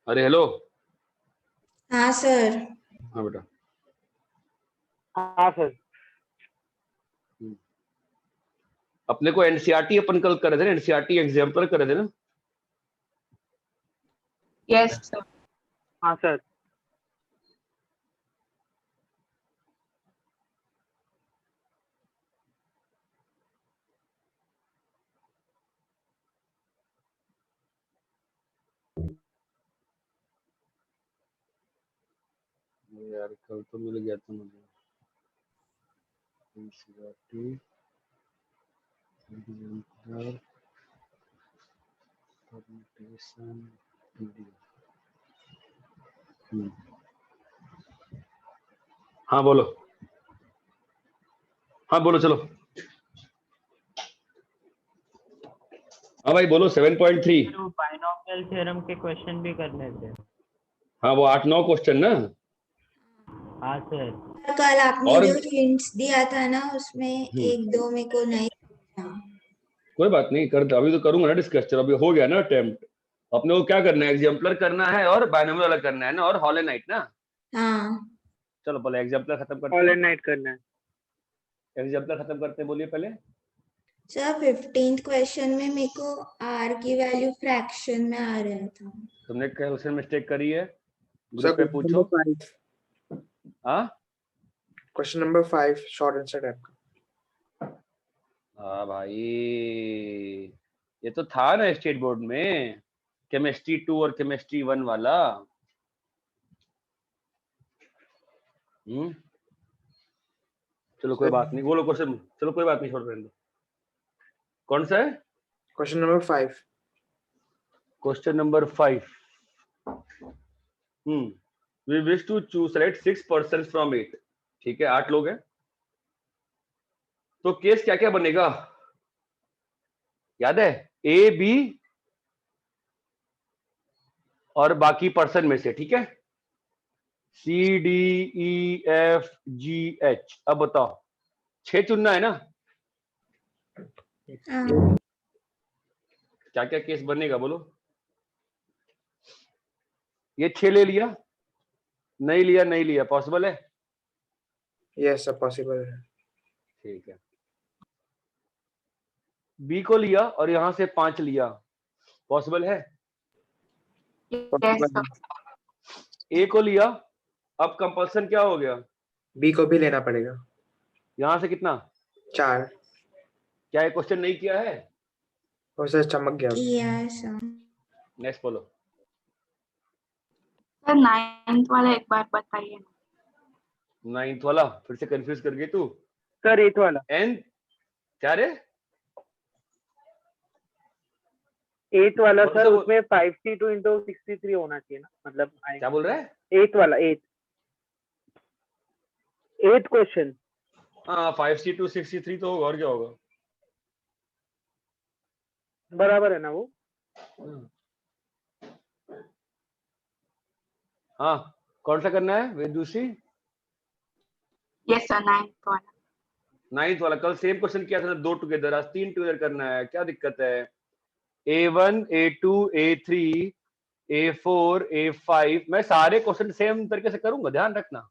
अरे हेलो। हाँ सर। हाँ बेटा। हाँ सर। अपने को एनसीईआरटी अपन कल कर रहे थे ना, एनसीईआरटी एग्जाम्पल कर रहे थे ना। Yes sir. हाँ सर। यार कल तो मिल गया था मुझे एनसीईआरटी एग्जाम्पल परम्यूटेशन पीडीएफ। हाँ बोलो। हाँ बोलो चलो। हाँ भाई बोलो 7.3। बाइनोमियल थ्योरम के क्वेश्चन भी करने थे। हाँ वो 8-9 क्वेश्चन ना। हाँ सर। कल आपने और जो हिंट्स दिया था ना उसमें एक दो मेरे को नहीं था। कोई बात नहीं, कर अभी तो करूंगा ना डिस्कस। चलो अभी हो गया ना अटेम्प्ट। अपने को क्या करना है, एग्जाम्पलर करना है और बायनोमियल वाला करना है ना, और हॉलेनाइट ना। हाँ चलो पहले एग्जाम्पलर खत्म करते ऑल हैं। एंड नाइट करना है। एग्जाम्पलर खत्म करते हैं, बोलिए पहले। सर 15th क्वेश्चन में मेरे को आर की वैल्यू फ्रैक्शन में आ रहा था। तुमने कैलकुलेशन मिस्टेक करी है, सर ग्रुप पे पूछो। हाँ question number 5 short answer type का। हाँ भाई, ये तो था ना स्टेट बोर्ड में, केमिस्ट्री 2 और केमिस्ट्री 1 वाला। चलो कोई बात नहीं, बोलो क्वेश्चन। चलो कोई बात नहीं, छोड़ रहने दो। कौन सा है? Question number 5। Question number 5। We wish to choose select 6 person from 8। ठीक है, 8 लोग हैं, तो केस क्या क्या बनेगा याद है? ए बी और बाकी पर्सन में से। ठीक है, C D E F G H. अब बताओ 6 चुनना है ना। हाँ। क्या क्या केस बनेगा बोलो। ये 6 ले लिया, नहीं लिया, नहीं लिया, पॉसिबल है? यस सर पॉसिबल है। ठीक है। बी को लिया और यहां से 5 लिया, पॉसिबल है? Yes sir. ए को लिया, अब कंपल्सन क्या हो गया? बी को भी लेना पड़ेगा। यहां से कितना? 4। क्या ये क्वेश्चन नहीं किया है? और सर चमक गया। किया सर। नेक्स्ट बोलो। सर 9th वाला एक बार बताइए। 9th वाला फिर से कंफ्यूज कर गई तू। सर 8 वाला। एन क्या रे? 8 वाला कौन सर, सा उसमें 52 into 63 होना चाहिए ना, मतलब क्या बोल रहा है? 8 वाला 8 क्वेश्चन। हाँ 5C2 63 तो होगा, और क्या होगा? बराबर है ना वो? हाँ कौन सा करना है वेदूसी? यस सर 9th वाला। 9th वाला। कल सेम क्वेश्चन किया था ना, 2 टुगेदर, आज 3 टुगेदर करना है। क्या दिक्कत है? A1 A2 A3 A4 A5, मैं सारे क्वेश्चन सेम तरीके से करूंगा, ध्यान रखना।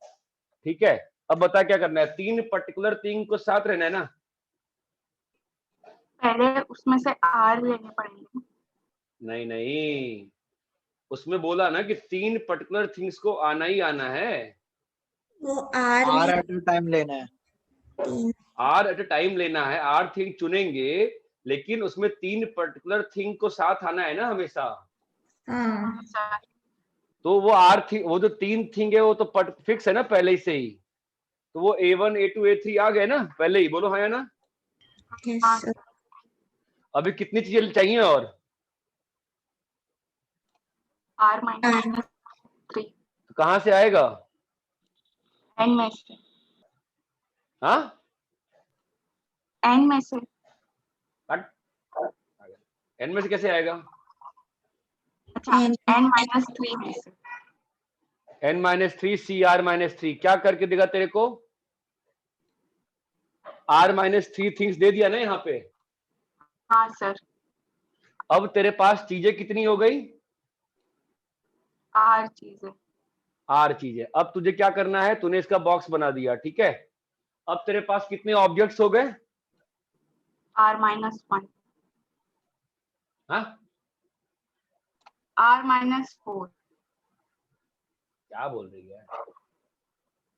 ठीक है, अब बता क्या करना है। 3 पर्टिकुलर थिंग को साथ रहना है ना। पहले उसमें से आर लेने पड़ेंगे। नहीं नहीं, उसमें बोला ना कि 3 पर्टिकुलर थिंग्स को आना ही आना है। वो आर आर में एट अ टाइम लेना है। 3। आर एट अ टाइम लेना है, आर थिंग चुनेंगे, लेकिन उसमें 3 पर्टिकुलर थिंग को साथ आना है ना हमेशा। हाँ सर तो वो आर थिंग, वो जो 3 थिंग है वो तो फिक्स है ना पहले ही से ही। तो वो A1 A2 A3 आ गए ना पहले ही, बोलो हाँ या ना। यस हाँ सर। अभी कितनी चीजें चाहिए और? आर माइनस 3 तो कहां से आएगा? एन में से। हाँ एन में से। एन में से कैसे आएगा? अच्छा एन एन माइनस 3 में से। N-3 CR-3 क्या करके देगा तेरे को? R-3 थिंग्स दे दिया ना यहाँ पे। हाँ सर। अब तेरे पास चीजें कितनी हो गई? R चीज है। R चीज है। अब तुझे क्या करना है, तूने इसका बॉक्स बना दिया, ठीक है। अब तेरे पास कितने ऑब्जेक्ट्स हो गए? R-1, हाँ, R-4। क्या बोल रही है?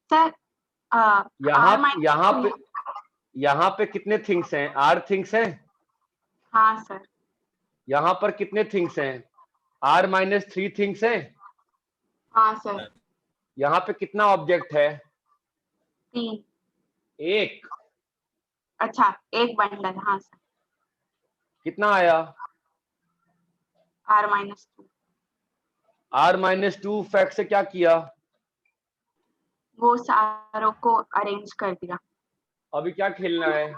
सर यहाँ पे कितने थिंग्स हैं? R थिंग्स हैं। हाँ सर। यहाँ पर कितने थिंग्स हैं? R-3 थिंग्स हैं। हाँ सर। यहाँ पे कितना ऑब्जेक्ट है? 3। एक। अच्छा, एक बंडल। हाँ सर। कितना आया? R-2। R-2 फैक्ट से क्या किया? वो सारों को अरेंज कर दिया। अभी क्या खेलना है?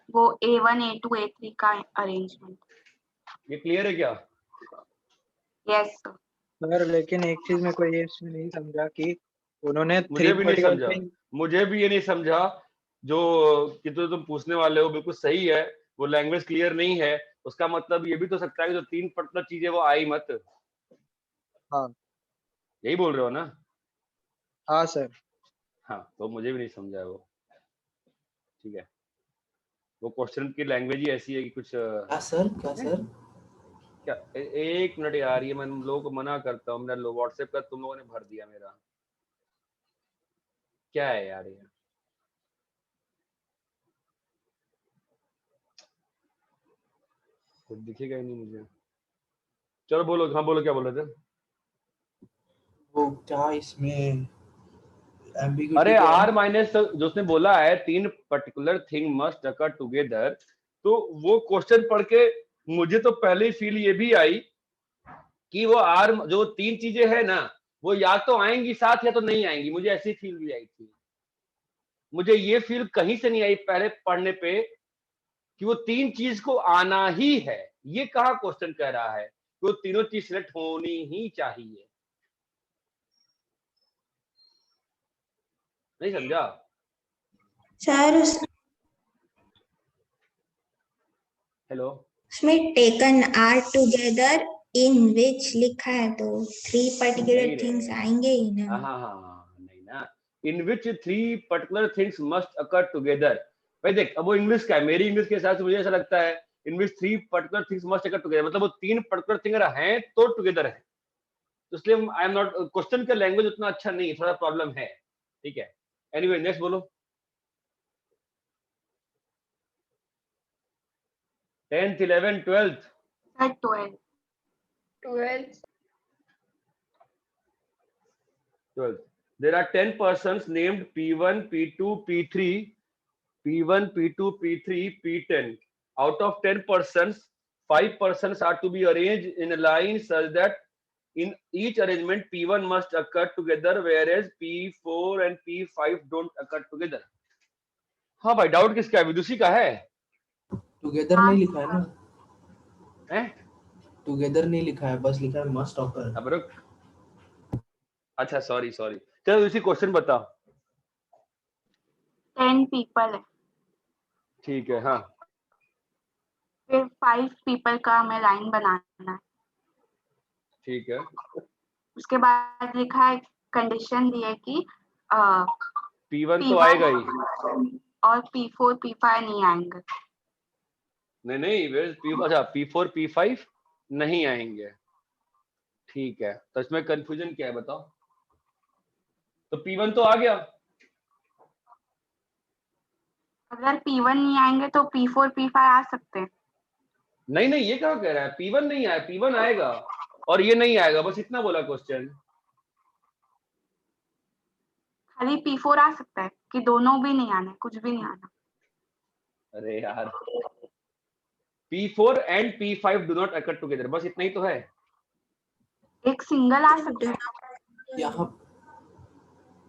वो A1, A2, A3 का अरेंजमेंट। ये क्लियर है क्या? Yes sir. सर लेकिन एक चीज मेरे को ये इसमें नहीं समझा कि उन्होंने मुझे भी नहीं पर्टिकुलर समझा, थिंग। मुझे भी ये नहीं समझा जो कि तो तुम पूछने वाले हो, बिल्कुल सही है। वो लैंग्वेज क्लियर नहीं है, उसका मतलब ये भी तो सकता है कि जो 3 पर्टिकुलर चीजें वो आई मत। हाँ यही बोल रहे हो ना? हाँ सर। हाँ, तो मुझे भी नहीं समझा वो। ठीक है, वो क्वेश्चन की लैंग्वेज ही ऐसी है कि कुछ क्या सर क्या। एक मिनट यार, ये मैं लोगों को मना करता हूँ, मेरा व्हाट्सएप का तुम लोगों ने भर दिया मेरा। क्या है यार ये? कुछ दिखेगा ही नहीं मुझे। चलो बोलो, हाँ बोलो, क्या बोल रहे थे? वो क्या इसमें ambiguity अरे क्या है? R- जो उसने बोला है 3 पर्टिकुलर थिंग मस्ट अकर टुगेदर, तो वो क्वेश्चन पढ़ के मुझे तो पहले ही फील ये भी आई कि वो जो 3 चीजें है ना, वो या तो आएंगी साथ या तो नहीं आएंगी। मुझे ऐसी फील भी आई थी। मुझे ये फील कहीं से नहीं आई पहले पढ़ने पे कि वो 3 चीज को आना ही है। ये कहाँ क्वेश्चन कह रहा है कि वो तीनों चीज सिलेक्ट होनी ही चाहिए। नहीं समझा? सर हेलो, उसमें टेकन आर टुगेदर इन विच लिखा है, तो 3 पर्टिकुलर नहीं रे। थिंग्स आएंगे ही ना। हाँ, नहीं ना। इन विच 3 पर्टिकुलर थिंग्स मस्ट अकर टुगेदर। भाई देख, अब वो इंग्लिश का है, मेरी इंग्लिश के हिसाब से मुझे ऐसा लगता है इन विच 3 पर्टिकुलर थिंग्स मस्ट अकर टुगेदर, मतलब वो 3 पर्टिकुलर थिंग हैं तो टुगेदर है। तो इसलिए आई एम नॉट, क्वेश्चन का लैंग्वेज उतना अच्छा नहीं है, थोड़ा प्रॉब्लम है। ठीक है, एनीवे नेक्स्ट बोलो। 10th 11th 12th। Sir 12। 12th, there are 10 persons named P1 P2 P3, P1 P2 P3 P10. Out of 10 persons, 5 persons are to be arranged in a line such that in each arrangement P1 must occur together, whereas P4 and P5 don't occur together. हाँ भाई, doubt किसका है? विदुषी का है? Together हाँ, नहीं लिखा है ना, हैं? टुगेदर नहीं लिखा है, बस लिखा है मस्ट ऑकर। अब रुक, अच्छा सॉरी चलो इसी क्वेश्चन बता। 10 पीपल है, ठीक है, हाँ फिर 5 पीपल का हमें लाइन बनाना है। ठीक है। उसके बाद लिखा है, कंडीशन दी है कि P1 तो आएगा ही। और P4 P5 नहीं आएंगे। नहीं, अच्छा P4 P5 नहीं आएंगे। ठीक है, तो इसमें कंफ्यूजन क्या है बताओ? तो P1 तो आ गया। अगर P1 नहीं आएंगे तो P4 P5 आ सकते हैं। नहीं, ये क्या कह रहा है? P1 नहीं आया, P1 आएगा और ये नहीं आएगा, बस इतना बोला क्वेश्चन। खाली P4 आ सकता है कि दोनों भी नहीं आना, कुछ भी नहीं आना। अरे यार, P4 and P5 do not occur together, बस इतना ही तो है। एक सिंगल आ सकता है। यहाँ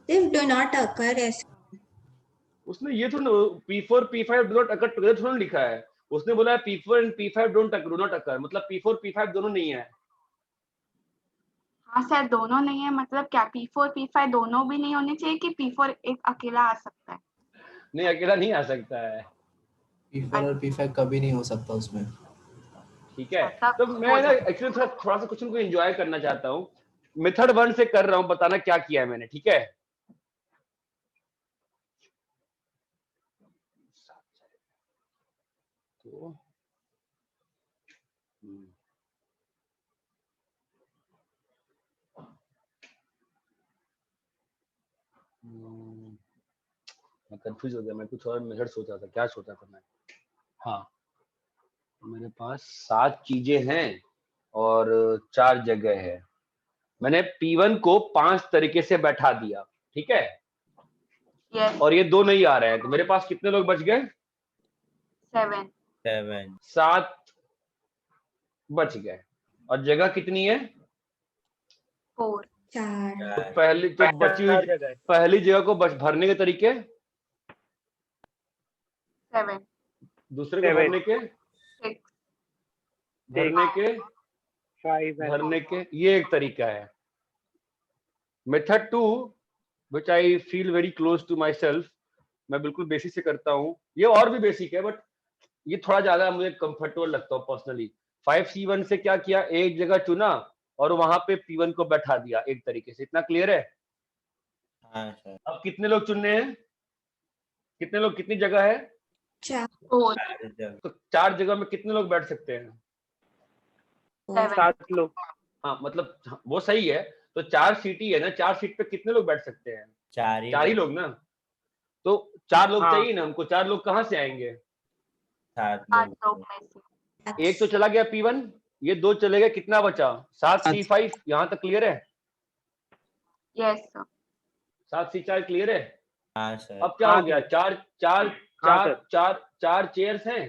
सिर्फ डू नॉट अकर ऐसा। उसने ये थोड़ा P4 P5 do not occur together थोड़ा लिखा है। उसने बोला है P4 and P5 do not occur, मतलब P4 P5 दोनों नहीं है। हाँ सर, दोनों नहीं है मतलब क्या? P4 P5 दोनों भी नहीं होने चाहिए कि P4 एक अकेला आ सकता है? नहीं, अकेला नहीं आ सकता है। P4 और P5 कभी नहीं हो सकता उसमें। ठीक है, ऐसा तो हो मैं ना जाता एक्चुअली थोड़ा सा क्वेश्चन को एंजॉय करना चाहता हूँ। मेथड 1 से कर रहा हूँ, बताना क्या किया है मैंने, ठीक है। तो मैं कंफ्यूज हो गया, मैं कुछ और मेथड सोचा था, क्या सोचा था मैं। हाँ, मेरे पास 7 चीजें हैं और 4 जगह है। मैंने P1 को 5 तरीके से बैठा दिया, ठीक है, यस और ये 2 नहीं आ रहे हैं, तो मेरे पास कितने लोग बच गए? 7 7 बच गए। और जगह कितनी है? 4 4 तो पहली तो बची हुई जगह है। पहली जगह को भरने के तरीके, 7 दूसरे को 7 भरने के, 6 भरने के, 5 है। भरने के, ये एक तरीका है। Method 2 which I feel very close to myself, मैं बिल्कुल बेसिक से करता हूँ, ये और भी बेसिक है बट ये थोड़ा ज्यादा मुझे कंफर्टेबल लगता है पर्सनली। 5C1 से क्या किया, एक जगह चुना और वहां पे P1 को बैठा दिया एक तरीके से। इतना क्लियर है? हाँ सर। अब कितने लोग चुनने हैं, कितने लोग, कितनी जगह है? 4 4 तो 4 जगह में कितने लोग बैठ सकते हैं? 7 7 लोग। हाँ मतलब वो सही है, तो 4 सीट ही है ना, 4 सीट पे कितने लोग बैठ सकते हैं? 4 ही लोग ना, तो 4 लोग हाँ। चाहिए ना हमको। 4 लोग कहाँ से आएंगे? 7 8 लोग। लोग में से एक तो चला गया P1, ये 2 चले गए, कितना बचा? 7C5। यहाँ तक क्लियर है? यस सर 7C4 क्लियर है? हाँ सर। अब क्या हाँ हो गया, सर। चार चार हाँ चार सर। चार चार चेयर्स हैं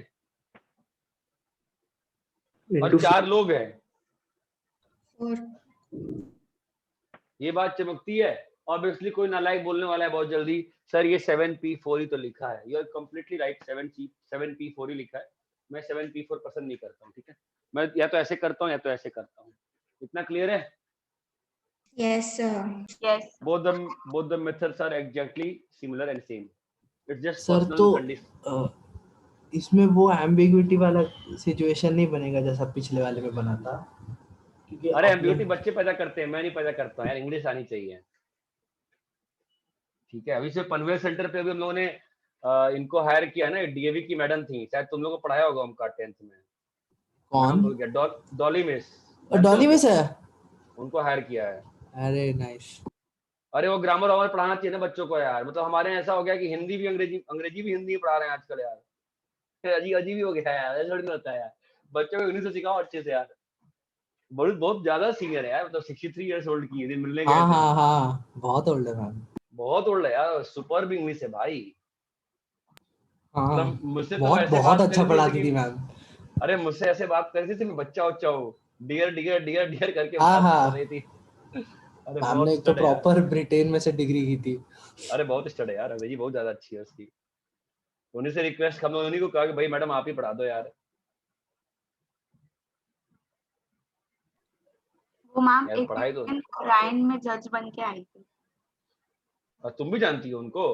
और Into 4 लोग हैं। 4 ये बात चमकती है। ऑब्वियसली कोई नालायक बोलने वाला है बहुत जल्दी, सर ये 7P4 ही तो लिखा है। You are completely right, 7P4 ही लिखा है। मैं 7P4 पसंद नहीं करता हूँ, ठीक है, मैं या तो ऐसे करता हूँ या तो ऐसे करता हूँ। इतना क्लियर है? yes sir yes both the methods are exactly similar and same. It's just sir personal तो condition. इसमें वो एम्बिग्विटी वाला सिचुएशन नहीं बनेगा जैसा पिछले वाले में बना था, क्योंकि अरे एम्बिग्यूटी बच्चे पैदा करते हैं, मैं नहीं पैदा करता हूं यार, इंग्लिश आनी चाहिए, ठीक है। अभी से पनवेल सेंटर पे अभी हम लोगों ने इनको हायर किया ना, डीएवी की मैडम थी, शायद तुम लोगों को पढ़ाया होगा उनका 10th में। नाम भूल कौन? गया, डॉली मिस। डॉली में से? उनको हायर किया है। अरे नाइस। अरे वो ग्रामर वामर पढ़ाना चाहिए ना बच्चों को यार, मतलब हमारे यहाँ ऐसा हो गया कि हिंदी भी अंग्रेजी भी हिंदी पढ़ा रहे हैं आजकल यार। अजीब अजीब ही हो गया यार, ऐसा नहीं होता है यार, बच्चों को इंग्लिश सिखाओ अच्छे से यार। बहुत बहुत ज्यादा सीनियर है यार, मतलब 63 इयर्स ओल्ड की है, मिलने गए हाँ थे। हाँ हाँ, बहुत ओल्ड है मैम। बहुत ओल्ड है यार, सुपर भी इंग्लिश है भाई। हाँ मतलब मुझसे तो बहुत ऐसे बहुत बात अच्छा कर पढ़ाती रही थी थी मैम। अरे मुझसे ऐसे बात कर रही थी, मैं बच्चा उच्चा हूँ, डियर डियर डियर डियर करके हाँ बात कर हाँ, रही थी। अरे मैम बहुत ने एक तो स्टड है यार, प्रॉपर ब्रिटेन में से डिग्री की थी। अरे बहुत स्टड है यार, अंग्रेजी बहुत ज्यादा अच्छी है उसकी। उन्हीं से रिक्वेस्ट, हम लोगों उन्हीं को कहा कि भाई मैडम आप ही पढ़ा दो यार। वो मैम यार एक पढ़ाई तो, लाइन में जज बन के आई थी। और तुम भी जानती हो उनको?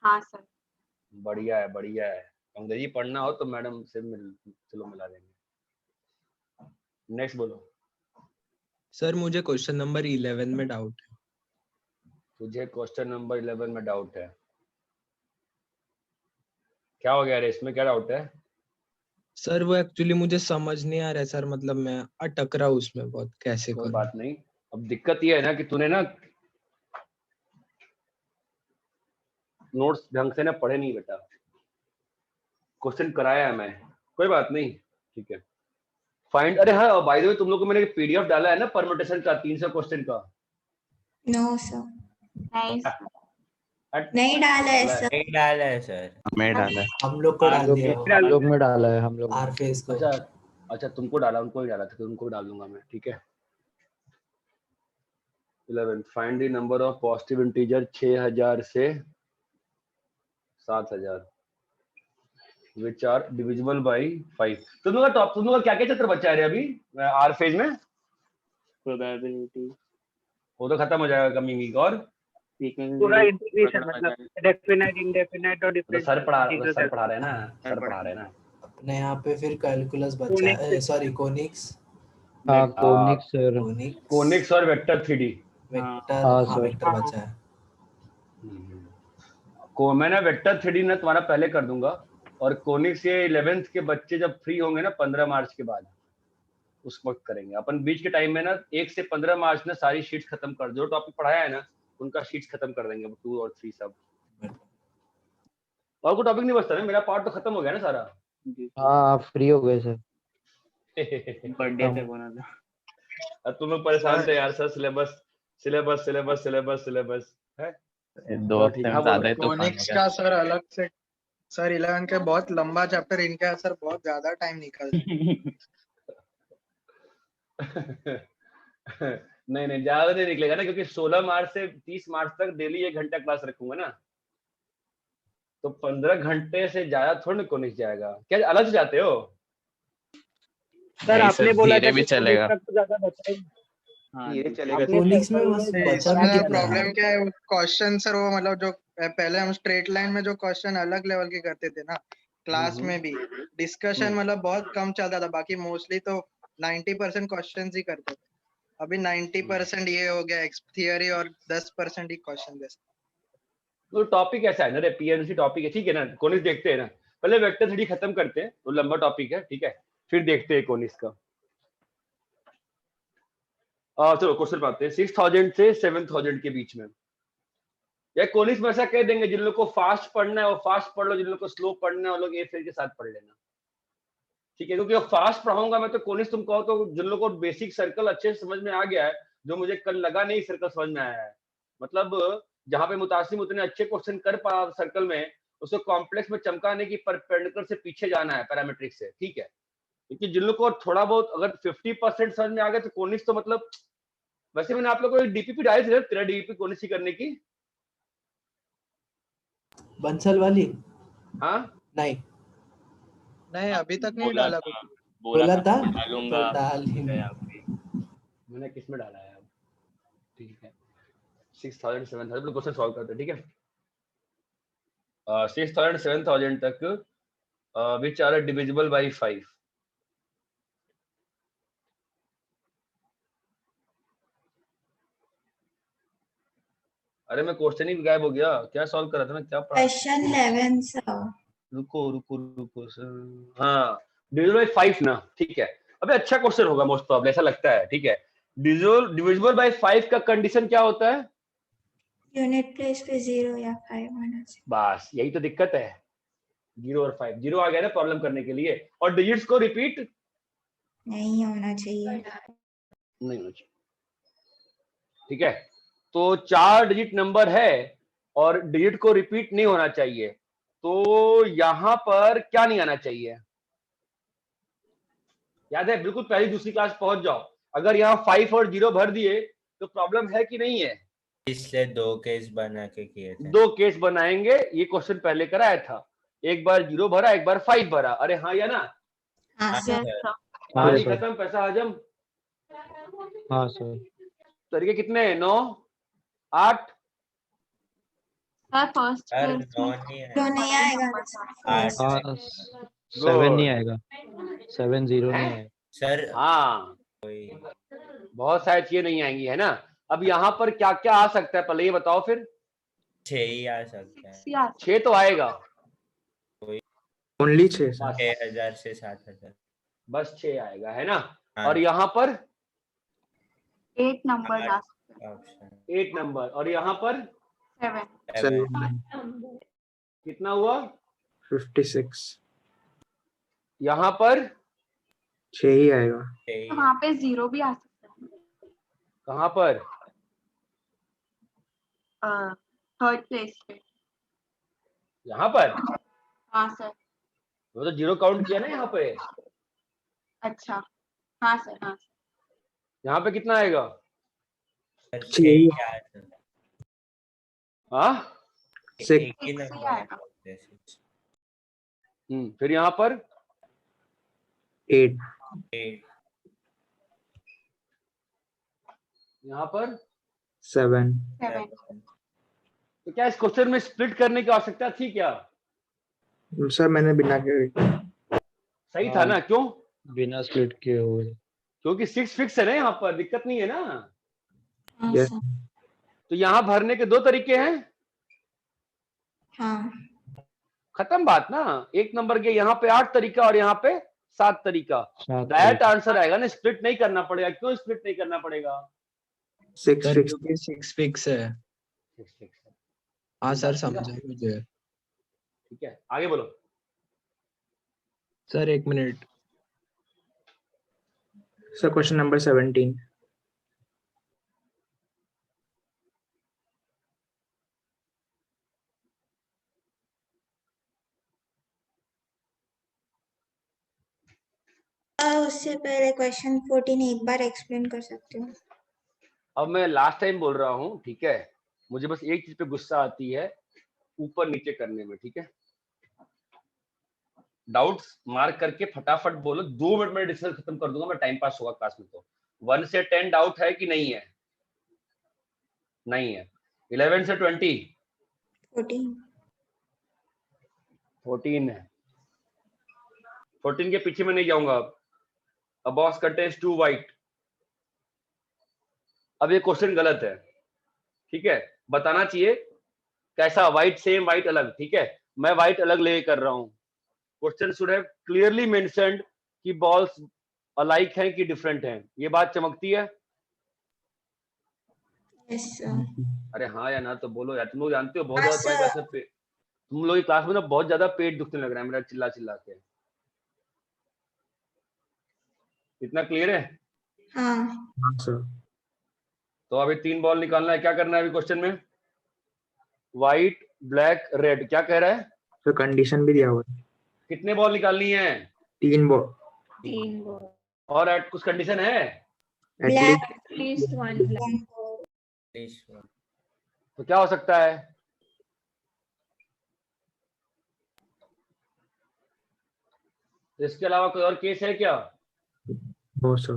हाँ सर बढ़िया है बढ़िया है। अंग्रेजी पढ़ना हो तो मैडम से चलो मिला देंगे। नेक्स्ट बोलो। सर मुझे क्वेश्चन नंबर 11 में डाउट है। तुझे क्वेश्चन नंबर 11 में डाउट है? क्या हो गया रे, इसमें क्या डाउट है? सर वो एक्चुअली मुझे समझ नहीं आ रहा है सर, मतलब मैं अटक रहा हूँ उसमें बहुत, कैसे कोई करूँ? बात नहीं, अब दिक्कत ये है ना कि तूने ना नोट्स ढंग से ना पढ़े नहीं बेटा। क्वेश्चन कराया है मैं, कोई बात नहीं, ठीक है। फाइंड, अरे हाँ बाय द वे तुम लोग को मैंने पीडीएफ डाला है ना परम्यूटेशन का 300 क्वेश्चन का? no sir नहीं सर नहीं डाला है डाला है। सर नहीं डाला है सर। मैं डाला है। हम लोग को डाल दिया वो, डाल- लोग में डाला है हम लोग। आर फेस को। अच्छा अच्छा, तुमको डाला, उनको ही डाला था, तो उनको भी डाल दूंगा मैं, ठीक है। 11 find the number of positive integer 6000 से 7000 which are divisible by 5। तुम लोग का तुम लोग का क्या क्या चैप्टर बचा है रे अभी आर फेज में? प्रोबेबिलिटी वो तो खत्म हो जाएगा कमिंग वीक। और पूरा इंटीग्रेशन, मतलब डेफिनेट इंडेफिनेट और तो डिफरेंशियल। सर पढ़ा रहे हैं ना, सर पढ़ा रहे हैं ना। नहीं, यहाँ पे फिर कैलकुलस बचा है, सॉरी कोनिक्स। हाँ कोनिक्स सर। कोनिक्स और वेक्टर 3D। वेक्टर, हाँ, हाँ सर। वेक्टर बचा है। को मैं ना वेक्टर 3D ना तुम्हारा पहले कर दूंगा, और कोनिक्स ये 11th के बच्चे जब फ्री होंगे ना 15 मार्च के बाद, उस वक्त करेंगे अपन। बीच के टाइम में ना 1 से 15 मार्च में सारी शीट्स खत्म कर, जो टॉपिक पढ़ाया है ना उनका शीट्स खत्म कर देंगे, 2 और 3 सब। और कोई टॉपिक नहीं बचता ना, मेरा पार्ट तो खत्म हो गया ना सारा। हाँ आप फ्री हो गए सर। बर्थडे पे बोला था। अब तुम लोग परेशान थे यार, sir syllabus syllabus syllabus syllabus syllabus है। 2 हफ्ते में ज्यादा है तो कोनिक्स का सर अलग से, सर 11 के बहुत लंबा चैप्टर, इनका सर बहुत ज्यादा टाइम निकल नहीं नहीं ज्यादा नहीं निकलेगा ना, क्योंकि 16 मार्च से 30 मार्च तक डेली 1 घंटा क्लास रखूंगा ना, तो 15 घंटे से ज्यादा थोड़ा कोनिक्स जाएगा। क्या अलग से जाते हो? सर आपने बोला धीरे था भी कि चलेगा। कोनिक्स तक तो ज्यादा बचा ही नहीं। धीरे चलेगा। कोनिक्स में बस बचा भी कितना प्रॉब्लम है। क्या है, क्वेश्चन सर वो मतलब जो पहले हम स्ट्रेट लाइन में जो क्वेश्चन अलग लेवल के करते थे ना क्लास में भी, डिस्कशन मतलब बहुत कम चलता था, बाकी मोस्टली तो 90% क्वेश्चन ही करते थे। अभी 90% ये हो गया थियरी और 10% ही क्वेश्चन जैसे। तो टॉपिक ऐसा है ना रे, पीएनसी टॉपिक है, ठीक है ना। कोनिक्स देखते हैं ना, पहले वेक्टर 3D खत्म करते हैं, वो लंबा टॉपिक है, ठीक है, फिर देखते हैं कोनिक्स का। चलो क्वेश्चन पाते हैं। 6000 से 7000 के बीच में, या कोनिक्स में ऐसा कह देंगे, जिन लोग को फास्ट पढ़ना है वो फास्ट पढ़ लो, जिन लोग को स्लो पढ़ना है वो लोग ए फेल के साथ पढ़ लेना, ठीक है। क्योंकि फास्ट पढ़ाऊंगा मैं तो कोनिक्स, तुम कहो तो जिन लोगों को बेसिक सर्कल अच्छे से समझ में आ गया है, जो मुझे कल लगा नहीं सर्कल समझ में आया है, मतलब जहां पे मुतासिम उतने अच्छे क्वेश्चन कर पा सर्कल में, उसको कॉम्प्लेक्स में चमकाने की परपेंडिकुलर से पीछे जाना है पैरामीट्रिक से, ठीक है। क्योंकि जिन लोग को थोड़ा बहुत अगर 50% समझ में आ गया तो कोनिक्स तो मतलब, वैसे मैंने आप लोगों को डीपीपी डाली थी, तेरा डीपीपी कोनिक्स करने की बंसल वाली। हाँ नहीं अभी तक नहीं डाला कुछ। बोला था डालूंगा तो डाल ही नहीं। मैंने किस में डाला है अब, ठीक है। 6000 7000 क्वेश्चन सॉल्व करते हैं, ठीक है। 6000 7000 तक विच आर डिविजिबल बाय 5। अरे मैं क्वेश्चन ही गायब हो गया, क्या सॉल्व कर रहा था मैं, क्या पढ़ा? Question 11 sir. रुको रुको रुको सर, हाँ डिविजिबल बाय 5 ना, ठीक है। अबे अच्छा क्वेश्चन होगा मोस्ट प्रॉब्लम, ऐसा लगता है, ठीक है। डिविजिबल बाय 5 का कंडीशन क्या होता है? यूनिट प्लेस पे 0 या 5 होना चाहिए। बस यही तो दिक्कत है, 0 और 5, 0 आ गया ना प्रॉब्लम करने के लिए, और डिजिट्स को रिपीट नहीं होना चाहिए। नहीं होना चाहिए, ठीक है। तो 4 डिजिट नंबर है और डिजिट को रिपीट नहीं होना चाहिए, तो यहां पर क्या नहीं आना चाहिए? याद है, बिल्कुल पहली दूसरी क्लास पहुंच जाओ, अगर यहाँ 5 और 0 भर दिए तो प्रॉब्लम है कि नहीं है? इसलिए 2 केस बना के किए थे। 2 केस बनाएंगे, ये क्वेश्चन पहले कराया था, एक बार 0 भरा एक बार 5 भरा। अरे हाँ या ना? हाँ हाँ, सर। सर। पानी खत्म पैसा हजम। हाँ सर। तरीके कितने हैं? 9 8 सर फर्स्ट सर केस 9 में नहीं है, तो नहीं आएगा। 8 हाँ 7 नहीं आएगा, 7 0 नहीं आएगा सर। हाँ कोई बहुत सारी चीजें नहीं आएंगी, है ना। अब यहाँ पर क्या क्या आ सकता है पहले ये बताओ फिर। 6 ही आ सकता है। 6 तो आएगा, ओनली 6 बस 6000 से 7000। बस 6 आएगा, है ना। हाँ। और यहाँ पर 8 नंबर आ सकते हैं। ऑप्शन 8 नंबर, और यहाँ पर 7। 7। कितना हुआ? 56। यहाँ पर 6 ही आएगा। तो वहाँ पे 0 भी आ सकता है। कहाँ पर? थर्ड प्लेस पे। यहाँ पर हाँ सर। वो तो 0 काउंट किया ना यहाँ पे। अच्छा हाँ सर। हाँ यहाँ पे कितना आएगा? 6 ही आ सकता है। हाँ 6 एक ही Six ही नंबर आएगा। है। फिर यहाँ पर 8 8। यहाँ पर 7 7। तो क्या इस क्वेश्चन में स्प्लिट करने की आवश्यकता थी क्या? सर मैंने बिना के सही था ना? क्यों? बिना स्प्लिट किए हुए। क्योंकि 6 फिक्स है ना, यहाँ पर दिक्कत नहीं है ना। हाँ Yes. सर। तो यहाँ भरने के 2 तरीके हैं, हाँ खत्म बात ना। 1 नंबर के यहाँ पे 8 तरीका और यहाँ पे 7 तरीका। सात डायरेक्ट तरीके। आंसर आएगा ना, स्प्लिट नहीं करना पड़ेगा। क्यों स्प्लिट नहीं करना पड़ेगा? 6 सर fixed. क्योंकि 6 फिक्स है। 6 फिक्स है। हाँ सर, बात समझा? समझा मुझे। ठीक है, आगे बोलो। Sir 1 minute. So question number 17. उससे पहले क्वेश्चन 14 एक बार एक्सप्लेन कर सकते हो? अब मैं लास्ट टाइम बोल रहा हूँ, ठीक है? मुझे बस एक चीज पे गुस्सा आती है, ऊपर नीचे करने में, ठीक है? डाउट्स मार्क करके फटाफट बोलो, 2 मिनट में डिस्कस खत्म कर दूंगा मैं, टाइम पास होगा क्लास में। तो 1 से 10 डाउट है कि नहीं है? नहीं है। 11 से 20? 14 है। 14 के पीछे मैं नहीं जाऊंगा अब। A box contains 2 white. अब ये क्वेश्चन गलत है, ठीक है? बताना चाहिए कैसा, व्हाइट सेम व्हाइट अलग, ठीक है? मैं व्हाइट अलग लेके कर रहा हूँ। Question should have clearly mentioned कि बॉल्स अलाइक हैं कि डिफरेंट हैं। ये बात चमकती है? Yes sir. अरे हाँ या ना तो बोलो यार, तुम लोग जानते हो बहुत हाँ ज्यादा तुम्हारी क्लास में तुम लोग की क्लास में ना बहुत ज्यादा पेट दुखने लग रहा है मेरा, चिल्ला चिल्ला के। इतना क्लियर है? हाँ Sir. तो अभी 3 बॉल निकालना है। क्या करना है अभी क्वेश्चन में? White, black, red. क्या कह रहा है? So condition भी दिया हुआ है. कितने बॉल निकालनी है? 3 ball. 3 बॉल। और एट कुछ कंडीशन है? At Black. least Least 1 black. तो क्या हो सकता है? इसके अलावा कोई और केस है क्या? no sir.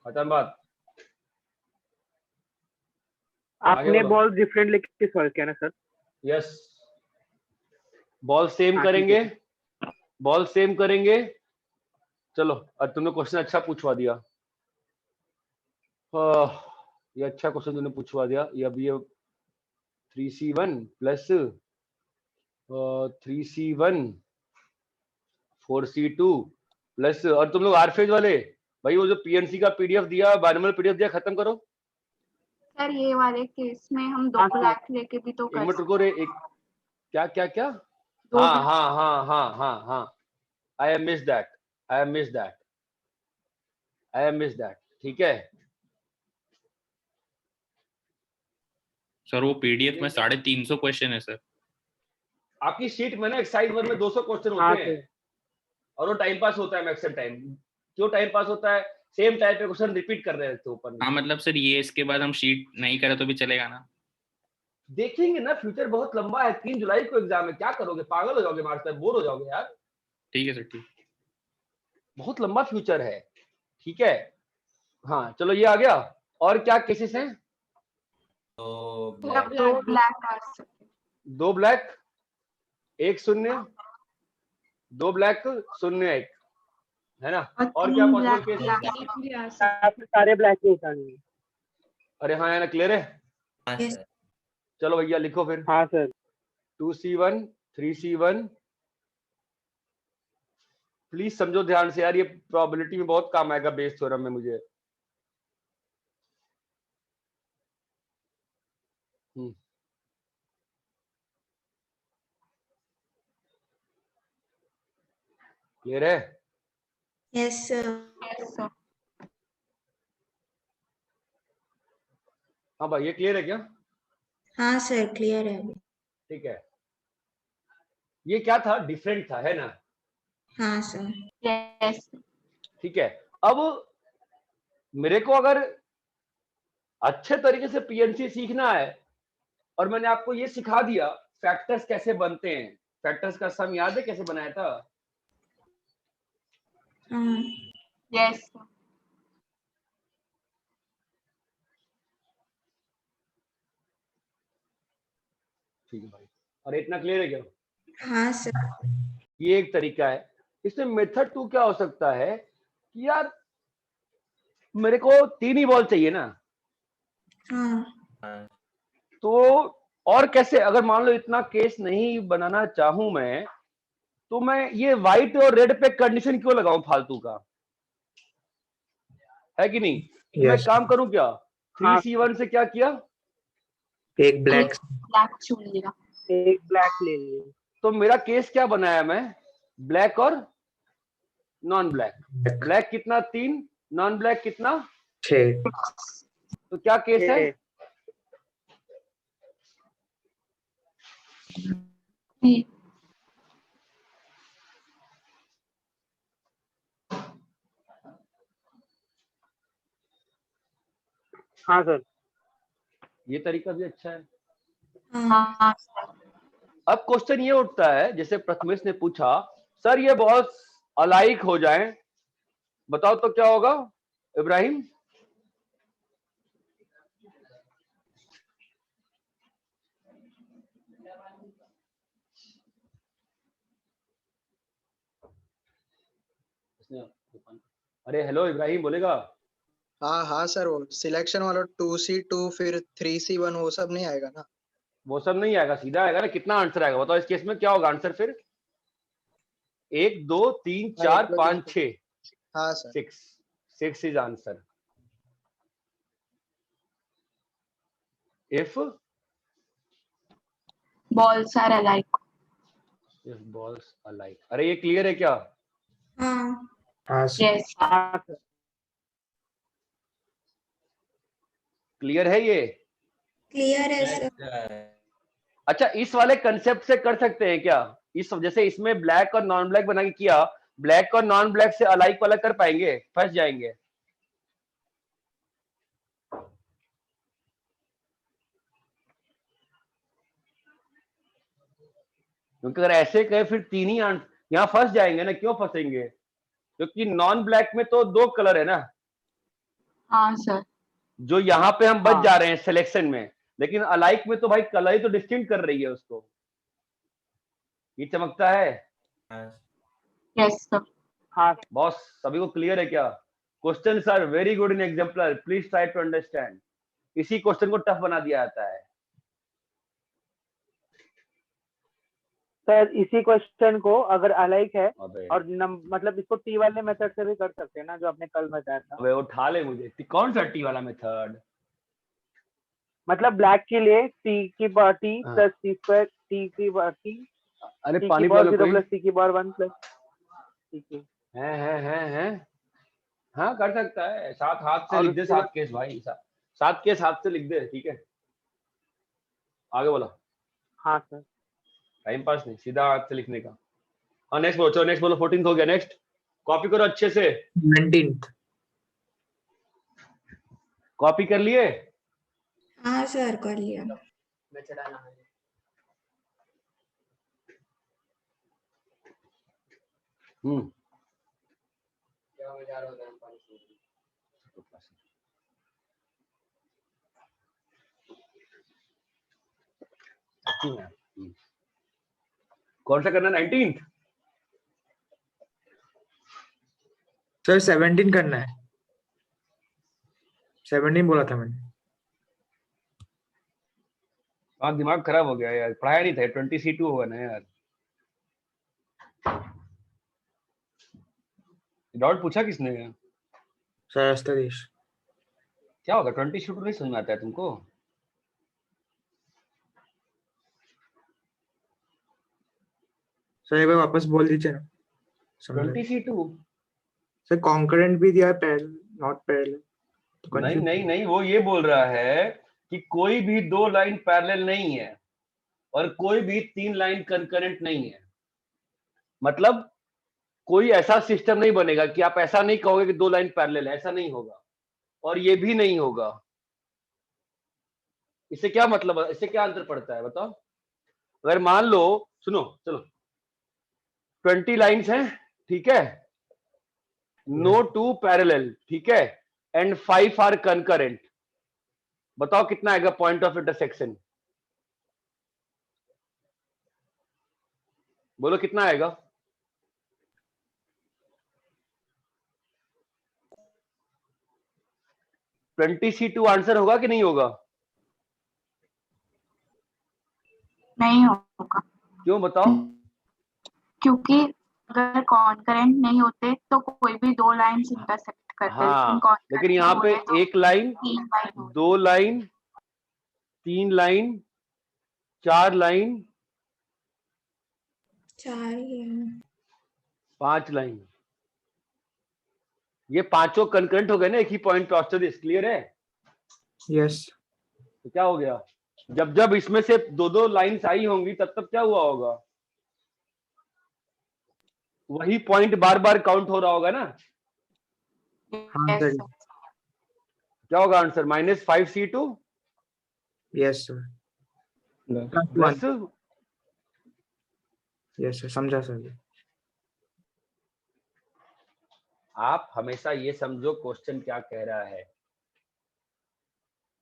खत्म बात। आपने बोलो। बॉल डिफरेंट लेके सॉल्व किया ना सर? यस, बॉल सेम हाँ, ठीक करेंगे, है। बॉल सेम करेंगे। चलो, अब तुमने क्वेश्चन अच्छा पूछवा दिया। ये अच्छा क्वेश्चन तुमने पूछवा दिया। ये अभी ये 3C1 plus 3C1 4C2 plus, और तुम लोग आरफेज वाले भाई वो जो पीएनसी का पीडीएफ दिया, बाइनोमियल पीडीएफ दिया, खत्म करो। सर ये वाले केस में हम 2 हाँ, सर। ब्लैक लेके भी तो एक कर मिनट रुको रे, एक क्या क्या क्या? दो हाँ black- हाँ हाँ हाँ हाँ हाँ, I am miss that, I am miss that, I am miss that. ठीक है सर वो पीडीएफ में 350 क्वेश्चन है सर। आपकी शीट में ना एक्सरसाइज 1 में 200 क्वेश्चन हाँ, होते हैं सर। और वो टाइम पास होता है मैक्सिमम टाइम। क्यों टाइम पास होता है? सेम टाइप के क्वेश्चन रिपीट कर रहे थे ऊपर। हाँ मतलब सर ये इसके बाद हम शीट नहीं करें तो भी चलेगा ना? देखेंगे ना, फ्यूचर बहुत लंबा है। 3 जुलाई को एग्जाम है, क्या करोगे? पागल हो जाओगे, मारते बोर हो जाओगे यार। ठीक है सर, ठीक। बहुत लंबा फ्यूचर है, ठीक है? हाँ चलो ये आ गया। और क्या केसेस हैं? तो दो ब्लैक आ सकते 2 ब्लैक 1 शून्य, 2 ब्लैक 0 1, है ना? और क्या 3 पॉसिबल ब्लैक केस? आपने सारे ब्लैक ही उठाने हैं। अरे हाँ, है ना? क्लियर है? हाँ Yes. सर। चलो भैया लिखो फिर। हाँ सर। 2C1 3C1। प्लीज समझो ध्यान से यार, ये प्रोबेबिलिटी में बहुत काम आएगा बेस थ्योरम में मुझे। क्लियर है? Yes sir. सर। हाँ भाई, ये क्लियर है क्या? हाँ सर क्लियर है अभी। ठीक है। ये क्या था? डिफरेंट था, है ना? हाँ सर। यस ठीक है। अब मेरे को अगर अच्छे तरीके से पीएनसी सीखना है और मैंने आपको ये सिखा दिया फैक्टर्स कैसे बनते हैं। फैक्टर्स का सम याद है कैसे बनाया था? हाँ यस ठीक है भाई। और इतना क्लियर है क्या? हाँ सर। ये एक तरीका है। इसमें मेथड 2 क्या हो सकता है कि यार मेरे को 3 ही बॉल चाहिए ना, हाँ तो और कैसे, अगर मान लो इतना केस नहीं बनाना चाहूं मैं, तो मैं ये व्हाइट और रेड पे कंडीशन क्यों लगाऊं फालतू का, है कि नहीं? तो मैं Yes. काम करूं क्या, 3C1 से क्या किया, एक ब्लैक ब्लैक चुन लिया। एक ब्लैक ले लीजिए। तो मेरा केस क्या बनाया मैं, ब्लैक और नॉन ब्लैक। ब्लैक कितना 3, नॉन ब्लैक कितना 6। तो क्या केस है, हाँ सर। ये तरीका भी अच्छा है। हाँ अब क्वेश्चन ये उठता है, जैसे प्रथमेश ने पूछा सर ये बहुत अलाइक हो जाएं, बताओ तो क्या होगा इब्राहिम? अरे हेलो इब्राहिम बोलेगा? हाँ सर, वो सिलेक्शन वाला 2C2 फिर 3C1 वो सब नहीं आएगा ना? वो सब नहीं आएगा, सीधा आएगा ना। कितना आंसर आएगा बताओ इस केस में, क्या होगा आंसर फिर? 1 2 3 4 5 6। हाँ sir. 6 is answer. if balls are alike। balls alike। अरे ये क्लियर है क्या? हाँ यस क्लियर है ये? क्लियर है सर। अच्छा इस वाले कंसेप्ट से कर सकते हैं क्या, इस जैसे इसमें ब्लैक और नॉन ब्लैक बना के किया, ब्लैक और नॉन ब्लैक से अलाइक वाला कर पाएंगे? फंस जाएंगे। क्योंकि अगर ऐसे कहे फिर 3 ही यहाँ फंस जाएंगे ना। क्यों फंसेंगे? क्योंकि नॉन ब्लैक में तो 2 कलर है ना। हाँ सर। जो यहाँ पे हम बच हाँ। जा रहे हैं सिलेक्शन में, लेकिन अलाइक में तो भाई कलर ही तो डिस्टिंक्ट कर रही है उसको। ये चमकता है। Yes sir. हाँ बॉस सभी को क्लियर है क्या? Questions are very good in exemplar, please try to understand. इसी क्वेश्चन को टफ बना दिया जाता है। सर, इसी क्वेश्चन को अगर अलाइक है अबे और मतलब इसको टी वाले मेथड से भी कर सकते हैं ना, जो आपने कल बताया था। अबे उठा ले मुझे, कौन सा टी वाला मेथड? मतलब ब्लैक के लिए टी की पावर टी हाँ। प्लस टी स्क्वायर टी की पावर टी, अरे टी पानी की पिला पावर लो 0 कोई। प्लस टी की पावर 1 प्लस टी की। है हाँ कर सकता है। 7 हाथ से और लिख दे, उसके 7 बाद केस भाई, 7 केस हाथ से लिख दे, ठीक है? आगे बोला। हाँ सर। टाइम पास नहीं, सीधा हाथ से लिखने का। हाँ नेक्स्ट बोलो, चलो नेक्स्ट बोलो। 14th हो गया, नेक्स्ट कॉपी करो अच्छे से। 19th। कॉपी कर लिए? हाँ सर कर लिया। कौन सा करना? 19th? सर 17 करना है। 17 बोला था मैंने। हाँ दिमाग खराब हो गया यार, पढ़ाया नहीं था। 20C2 हुआ ना यार। डाउट पूछा किसने? सर अस्तदेश। क्या होगा 20C2 नहीं समझ में आता है तुमको? सर एक बार वापस बोल दीजिए ना। 20C2 सर कॉन्करेंट भी दिया है, पैरेलल नॉट पैरेलल। तो नहीं वो ये बोल रहा है कि कोई भी 2 लाइन पैरेलल नहीं है और कोई भी 3 लाइन कंकरेंट नहीं है। मतलब कोई ऐसा सिस्टम नहीं बनेगा कि आप ऐसा नहीं कहोगे कि 2 लाइन पैरेलल है, ऐसा नहीं होगा। और ये भी नहीं होगा। इससे क्या मतलब है, इससे क्या अंतर पड़ता है बताओ? अगर मान लो, सुनो चलो, 20 लाइंस हैं, ठीक है, नो 2 पैरेलल, ठीक है, एंड 5 आर कंकरेंट। बताओ कितना आएगा पॉइंट ऑफ इंटरसेक्शन? बोलो कितना आएगा? 20C2 आंसर होगा कि नहीं होगा? नहीं होगा, क्यों बताओ? क्योंकि अगर कॉन्करेंट नहीं होते तो कोई भी दो लाइंस इंटरसेक्ट करते, हाँ, concurrent लेकिन यहाँ पे हो रहे तो एक line, 3 by 2। 2 line, 3 line, 4 line, 4 ही है। 5 लाइन, ये पांचों कंकरेंट हो गए ना एक ही पॉइंट पे। ऑस्ट्रेलिस क्लियर है? यस तो क्या हो गया, जब जब इसमें से दो दो लाइंस आई होंगी तब तब क्या हुआ होगा, वही पॉइंट बार बार काउंट हो रहा होगा ना। हाँ सर। क्या होगा answer? -5C2 yes sir. Plus, yes sir, समझा सर। आप हमेशा ये समझो क्वेश्चन क्या कह रहा है।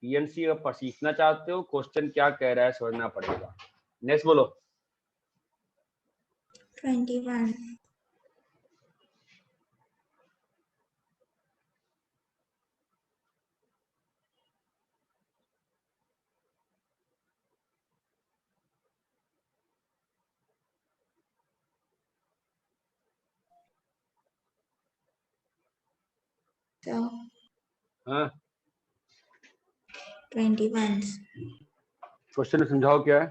पीएनसी अगर सीखना चाहते हो, क्वेश्चन क्या कह रहा है समझना पड़ेगा। नेक्स्ट बोलो। 21। So हाँ, 21। क्वेश्चन समझाओ क्या है।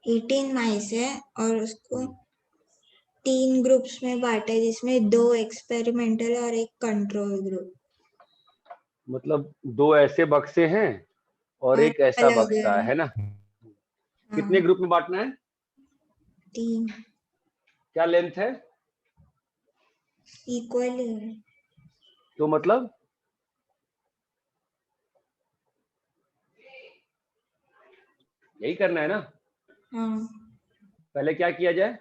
एटीन माइस है और उसको 3 ग्रुप्स में बांटा है, जिसमें 2 एक्सपेरिमेंटल और एक कंट्रोल ग्रुप। मतलब 2 ऐसे बक्से हैं और एक ऐसा अलग बक्सा है ना। कितने ग्रुप में बांटना है? 3 क्या लेंथ है? इक्वल है। तो मतलब यही करना है ना। हाँ, पहले क्या किया जाए?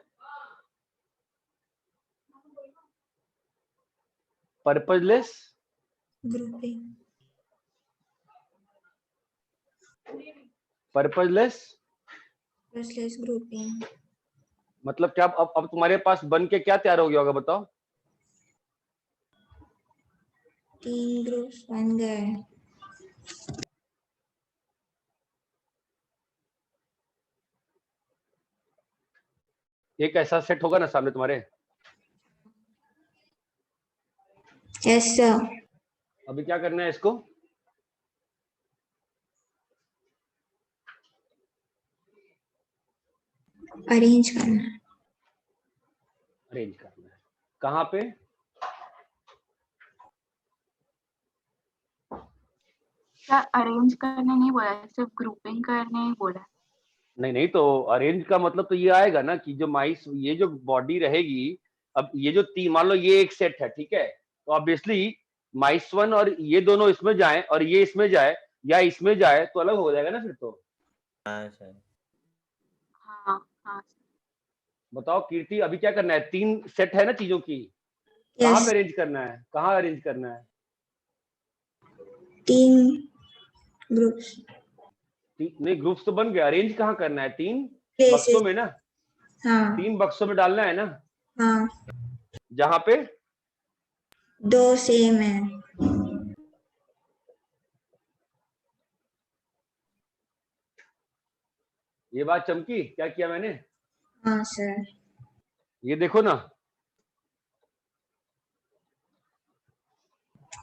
Purposeless grouping. Purposeless purposeless grouping. मतलब क्या? अब तुम्हारे पास बन के क्या तैयार हो गया होगा बताओ। 3 ग्रुप्स बन गए। एक ऐसा सेट होगा ना सामने तुम्हारे। Yes sir. अभी क्या करना है इसको? अरेंज करना है। अरेंज करना है। कहाँ पे? क्या अरेंज करने नहीं बोला, सिर्फ ग्रुपिंग करने ही बोला। नहीं नहीं, तो अरेंज का मतलब तो ये आएगा ना कि जो माइस, ये जो बॉडी रहेगी, अब ये जो तीन, मान लो ये एक सेट है, ठीक है, तो ऑब्वियसली माइस 1 और ये दोनों इसमें जाए और ये इसमें जाए या इसमें जाए तो अलग हो जाएगा ना फिर तो। हाँ सर। हाँ हाँ। बताओ कीर्ति, अभी क्या करना है? 3 सेट है ना चीजों की, कहाँ पे अरेंज करना है? कहाँ अरेंज करना है? 3 ग्रुप्स। नहीं, ग्रुप्स तो बन गए, अरेंज कहाँ करना है? 3 प्लेसेस। बक्सों में ना। हाँ 3 बक्सों में डालना है ना, हाँ, जहाँ पे 2 सेम है। ये बात चमकी क्या किया मैंने? हाँ सर। ये देखो ना,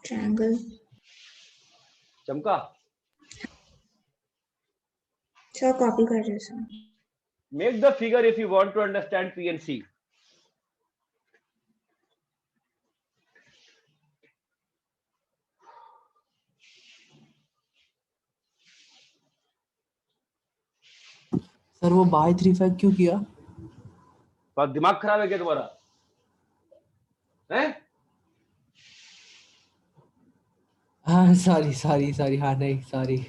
ट्रायंगल चमका। सर कॉपी कर रहे sir. Make the figure if you want to understand PNC. Sir वो बाय 3-5 क्यों किया? तो दिमाग खराब है क्या तुम्हारा? हैं? हाँ सॉरी सॉरी सॉरी, हाँ नहीं सॉरी।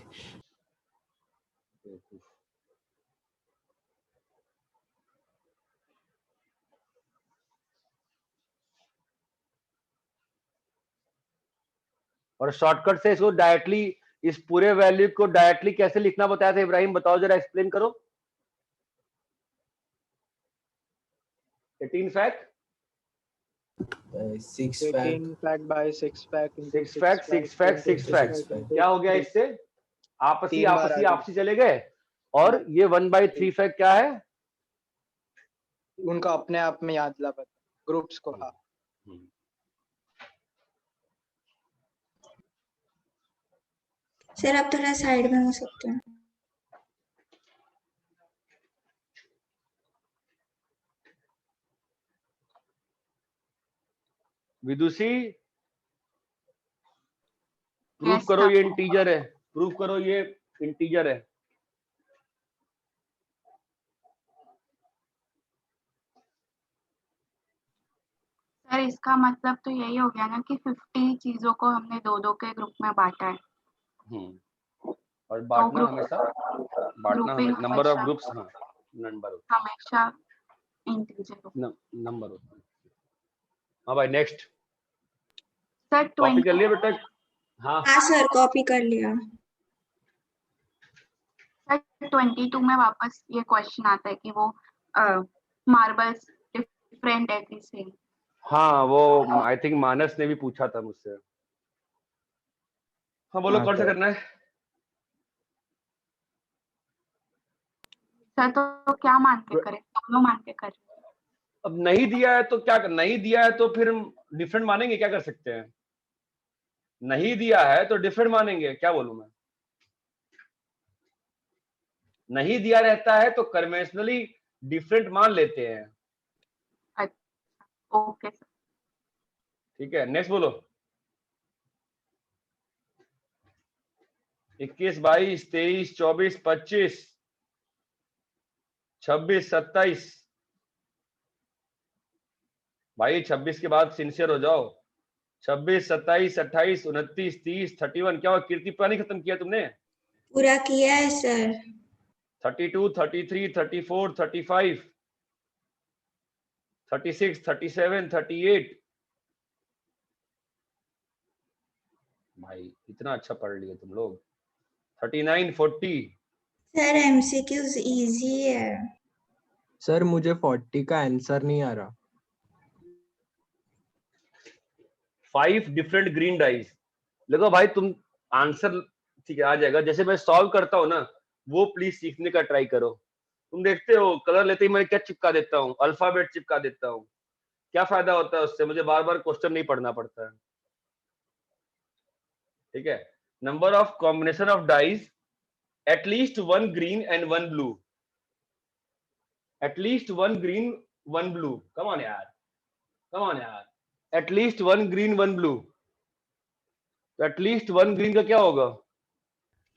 और शॉर्टकट से इसको डायरेक्टली, इस पूरे वैल्यू को डायरेक्टली कैसे लिखना बताया था इब्राहिम, बताओ जरा, एक्सप्लेन करो। 18 fact 6 fact 18 fact by 6 fact into 6 fact 6 fact 6 fact into क्या हो गया 3. इससे? आपसी 3 बार आपसी आ आपसी चले गए और हाँ। ये 1/3 फैक्ट क्या है? उनको अपने आप में याद ला पता ग्रुप्स को. हाँ सर आप थोड़ा साइड में हो सकते हैं. विदुषी प्रूफ Yes, करो sir. ये इंटीजर है, प्रूफ करो ये इंटीजर है. सर इसका मतलब तो यही हो गया ना कि 50 चीजों को हमने दो दो के ग्रुप में बांटा है. और बांटना group- हमेशा बांटना grouping नंबर ऑफ हमेशा- ग्रुप्स. हाँ नंबर हमेशा इंटीजर. नंबर. हाँ भाई नेक्स्ट सर कॉपी 20 कर लिया बेटा? हाँ हाँ सर कॉपी कर लिया. सर 22 में वापस ये क्वेश्चन आता है कि वो मार्बल्स डिफरेंट है कि सेम. हाँ वो आई थिंक मानस ने भी पूछा था मुझसे. हाँ बोलो हाँ, कौन सा सर। करना है? सर तो क्या मान के करें? दोनों मान के करें. अब नहीं दिया है तो क्या नहीं दिया है तो फिर डिफरेंट मानेंगे, क्या कर सकते हैं? नहीं दिया है तो डिफरेंट मानेंगे, क्या बोलूं मैं? नहीं दिया रहता है तो कन्वेंशनली डिफरेंट मान लेते हैं. Okay sir. ठीक है नेक्स्ट बोलो. 21 22 23 24 25 26 27. भाई 26 के बाद सिंसियर हो जाओ. 26 27 28 29 30 31. क्या हुआ कीर्ति? पूरा नहीं खत्म किया तुमने? पूरा किया है सर. 32 33 34 35 36 37 38. भाई इतना अच्छा पढ़ लिए तुम लोग. 39 40. सर एमसीक्यूज इजी है. सर मुझे 40 का आंसर नहीं आ रहा. 5 डिफरेंट ग्रीन डाइज. देखो भाई तुम आंसर ठीक है आ जाएगा. जैसे मैं सॉल्व करता हूँ ना वो प्लीज सीखने का ट्राई करो. तुम देखते हो कलर लेते ही मैं क्या चिपका देता हूँ? अल्फाबेट चिपका देता हूँ. क्या फायदा होता है उससे? मुझे बार बार क्वेश्चन नहीं पढ़ना पड़ता है. ठीक है. Number of combination of dice at least 1 green and 1 blue. At least 1 green 1 blue. Come on यार, कम ऑन यार. At least 1 green 1 blue. तो एटलीस्ट 1 ग्रीन का क्या होगा?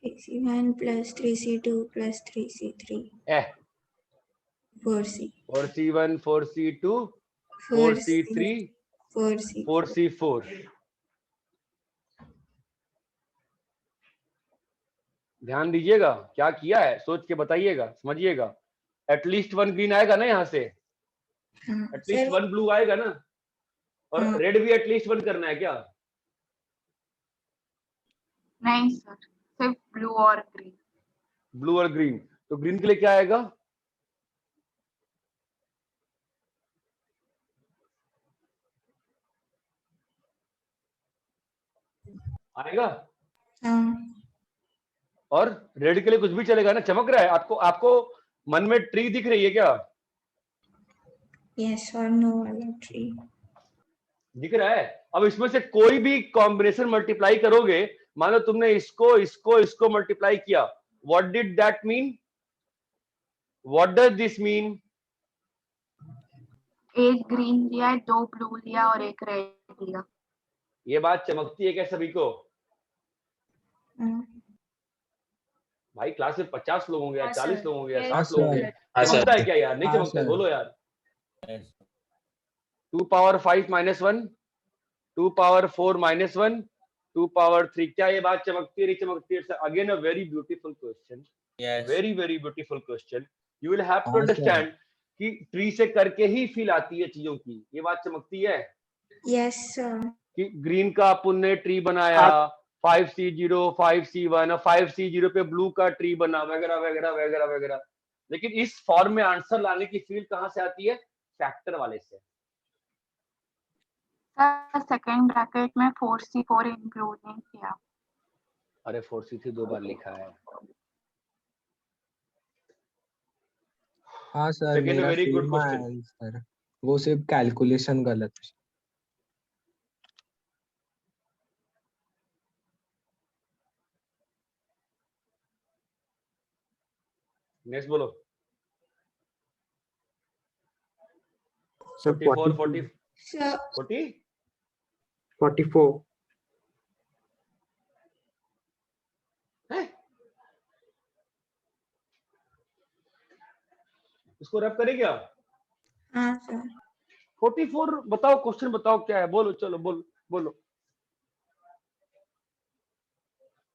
6C1 plus 3C2 plus 3C3 eh 4C 4C1 4C2 4C3 4C 4C4. ध्यान दीजिएगा क्या किया है, सोच के बताइएगा, समझिएगा. एटलीस्ट 1 ग्रीन आएगा ना यहाँ से, एटलीस्ट 1 ब्लू आएगा ना, और रेड भी एटलीस्ट 1 करना है क्या? नहीं सर, सिर्फ ब्लू और ग्रीन. ब्लू और ग्रीन. तो ग्रीन के लिए क्या आएगा? आएगा. और रेड के लिए कुछ भी चलेगा ना? चमक रहा है आपको? आपको मन में ट्री दिख रही है क्या? यस और नो वाला ट्री दिख रहा है. अब इसमें से कोई भी कॉम्बिनेशन मल्टीप्लाई करोगे, मान लो तुमने इसको इसको इसको मल्टीप्लाई किया, what did that mean? What does this mean? एक ग्रीन लिया, 2 ब्लू लिया और 1 रेड लिया. ये बात चमकती है क्या सभी को? भाई क्लास में 50 लोग होंगे, 40 लोग होंगे, 60 लोग होंगे. चमकता है क्या यार? नहीं चमकता है? बोलो यार. 2 power 5 minus 1, 2 power 4 minus 1, 2 power 3. क्या ये बात चमकती है? नहीं चमकती है? Again a very beautiful question. Very very beautiful question. You will have to understand कि ट्री से करके ही फील आती है चीजों की. ये बात चमकती है? Yes sir. कि ग्रीन का अपन ने ट्री बनाया 5C0 5C1 और 5C0 पे ब्लू का ट्री बना, वगैरह वगैरह वगैरह वगैरह. लेकिन इस फॉर्म में आंसर लाने की फील कहां से आती है? फैक्टर वाले से। सर सेकंड ब्रैकेट में 4C4 इंक्लूड नहीं किया। अरे 4C3 2 बार लिखा है। हाँ सर, सेकंड मेरा very good same question. Answer, वो सिर्फ कैलकुलेशन गलत है। नेक्स्ट बोलो। सर 44 40 सर 40 44 है। इसको रैप करे क्या? हाँ सर 44 बताओ, क्वेश्चन बताओ क्या है, बोलो चलो बोलो बोलो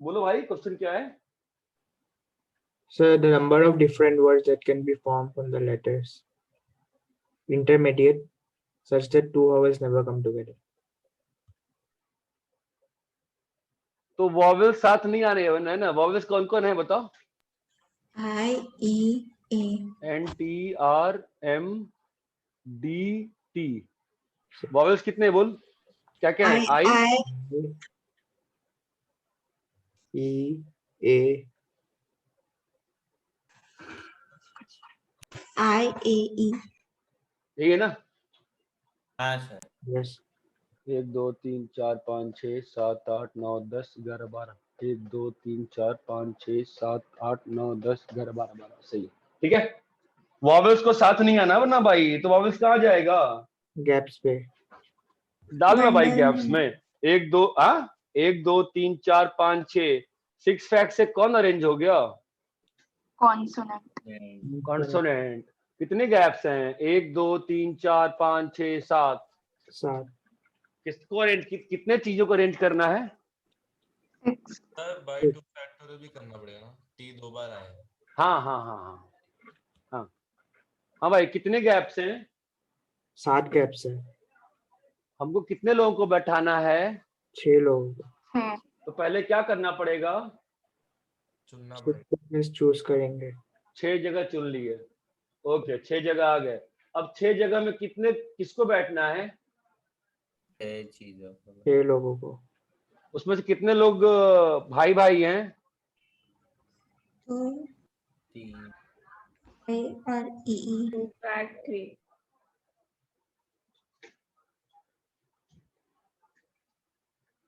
बोलो भाई, क्वेश्चन क्या है? Sir, the number of different words that can be formed from the letters intermediate such that two vowels never come together. तो वॉवेल साथ नहीं आ रहे है ना? वॉवेल्स कौन कौन है बताओ? I E A NTRMDT। Vowels कितने बोल? क्या क्या है? I E A E यही है ना? हाँ सर। yes 1 2 3 4 5 6 7 8 9 10 11 12। 1 2 3 4 5 6 7 8 9 10 11 12 12। सही है, ठीक है। वॉवेल्स को साथ नहीं आना वरना भाई, तो वॉवेल्स कहाँ जाएगा? gaps पे डालना भाई बंडल गैप्स में। 1 2 1 2 3 4 5 6 6 फैक्ट से कौन अरेंज हो गया? कॉन्सोनेंट। कॉन्सोनेंट। कितने गैप्स हैं? 1 2 3 4 5 6 7। 7 किसको अरेंज, कितने चीजों को अरेंज करना है? 6। सर बाय 2 फैक्टोरियल भी करना पड़ेगा ना, टी 2 बार आया है। हाँ हाँ हाँ हाँ हाँ हाँ भाई, कितने गैप्स हैं? 7 gaps है। हमको कितने लोगों को बैठाना है? 6 लोगों को 6। तो पहले क्या करना पड़ेगा? चुनना पड़ेगा। चूज करेंगे। 6 जगह चुन लिए। ओके 6 जगह आ गए। अब 6 जगह में कितने, किसको बैठना है? 6 चीजों को। 6 लोगों को उसमें से कितने लोग भाई भाई हैं? तो 3 I और E 2 fat 3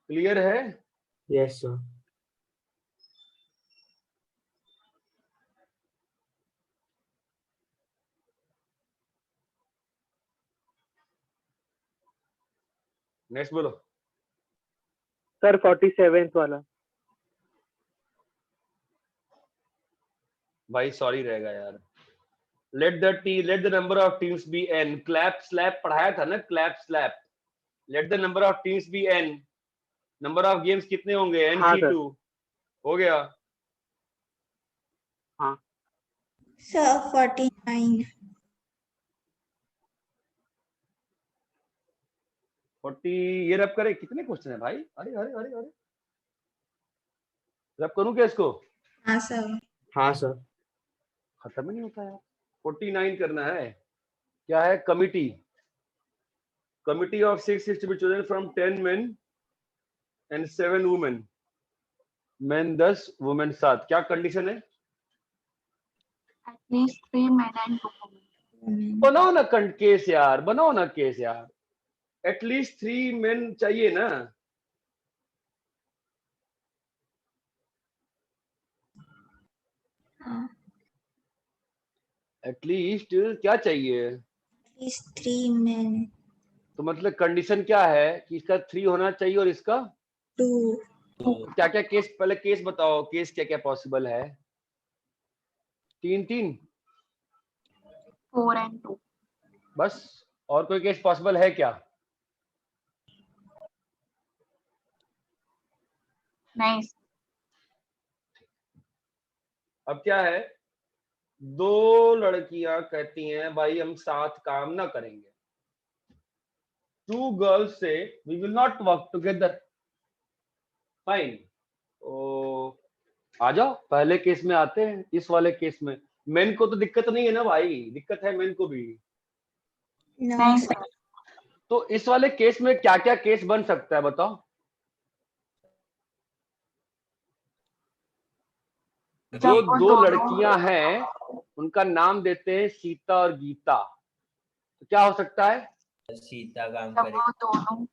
क्लियर है? yes sir नेक्स्ट बोलो। सर 47th वाला। भाई सॉरी रहेगा यार। Let the number of teams be n। Clap slap पढ़ाया था ना, clap slap. Let the number of teams be n। Number of games कितने होंगे? हाँ सर। NC2 हो गया। हाँ सर 49 40। ये रब करे, कितने क्वेश्चन है भाई? अरे अरे अरे अरे, रब करूं क्या इसको? हाँ सर हाँ सर खत्म ही नहीं होता यार। 49 करना है। क्या है? Committee. Committee of 6 is to be chosen from 10 men and 7 women। men 10, women 7। क्या कंडीशन है? At least 3 men and 2 women। बनाओ ना केस यार, बनाओ ना केस यार। एटलीस्ट 3 men चाहिए ना। हाँ एटलीस्ट क्या चाहिए? These 3 men तो मतलब कंडीशन क्या है कि इसका 3 होना चाहिए और इसका 2 क्या क्या केस? पहले केस बताओ, केस क्या क्या पॉसिबल है? 3 3 4 and 2। बस? और कोई केस पॉसिबल है क्या? नहीं। अब क्या है? 2 लड़कियां कहती हैं भाई हम साथ काम ना करेंगे। 2 गर्ल्स से we will not work together. Fine. तो आ जाओ, पहले केस में आते हैं। इस वाले केस में मेन को तो दिक्कत नहीं है ना भाई? दिक्कत है मेन को भी। नो नहीं सर। सर। तो इस वाले केस में क्या क्या केस बन सकता है बताओ? जो जब वो दो दोनों लड़कियां हैं उनका नाम देते हैं सीता और गीता, तो क्या हो सकता है? सीता काम जब करे। वो दोनों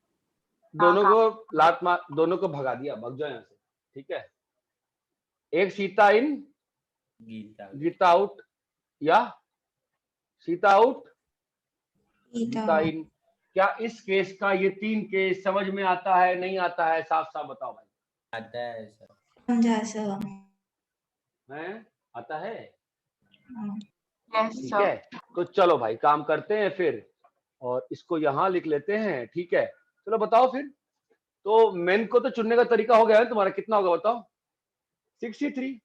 दोनों को लात मार, दोनों को भगा दिया, भग जाओ यहाँ से, ठीक है। एक सीता इन गीता गीता आउट, या सीता आउट गीता गीता इन। क्या इस केस का ये 3 केस समझ में आता है, नहीं आता है? साफ साफ बताओ भाई। आता है सर। समझा सर। हैं? आता है? यस ठीक सर। है, तो चलो भाई काम करते हैं फिर, और इसको यहाँ लिख लेते हैं, ठीक है। चलो बताओ फिर, तो मेन को तो चुनने का तरीका हो गया है तुम्हारा, कितना होगा बताओ? 63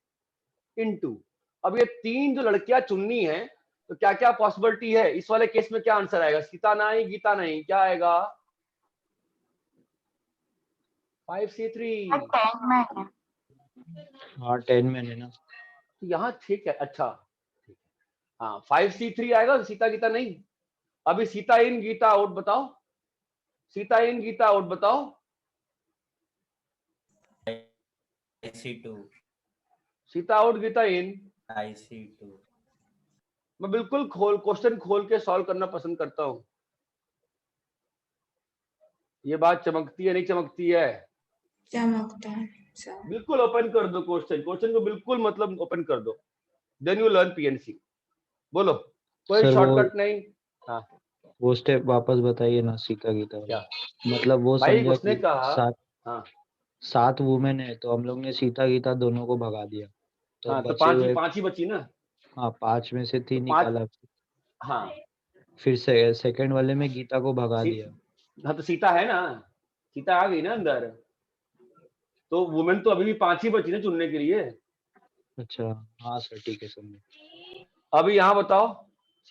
इंटू, अब ये 3 जो लड़कियां चुननी है, तो क्या क्या पॉसिबिलिटी है इस वाले केस में? क्या आंसर आएगा? सीता नहीं, गीता नहीं, क्या आएगा? 5C3। 10 में है। हाँ 10 में है ना। यहाँ ठीक है, अच्छा ठीक है, हाँ 5C3 आएगा, सीता गीता नहीं। अभी सीता इन गीता आउट बताओ, सीता इन गीता आउट बताओ। IC2 सीता आउट गीता इन। IC2 मैं बिल्कुल क्वेश्चन खोल के सॉल्व करना पसंद करता हूँ। ये बात चमकती है नहीं चमकती है? चमकता है सर। बिल्कुल ओपन कर दो क्वेश्चन, क्वेश्चन को बिल्कुल मतलब ओपन कर दो, देन यू लर्न पीएनसी। बोलो, कोई सर शॉर्टकट नहीं। हाँ वो स्टेप वापस बताइए ना, सीता गीता वाला। क्या मतलब वो भाई समझा उसने कि कहा? सात हाँ 7 वुमेन है, तो हम लोग ने सीता गीता दोनों को भगा दिया, तो हाँ, तो बचे हुए पांच ही बची ना। हाँ 5 में से 3 तो 5, निकाला। हाँ फिर सेकंड वाले में गीता को भगा दिया। हाँ तो सीता है ना, सीता आ गई ना अंदर, तो वुमेन तो अभी भी 5 ही बची ना चुनने के लिए। अच्छा हाँ सर ठीक है समझे। अभी यहाँ बताओ,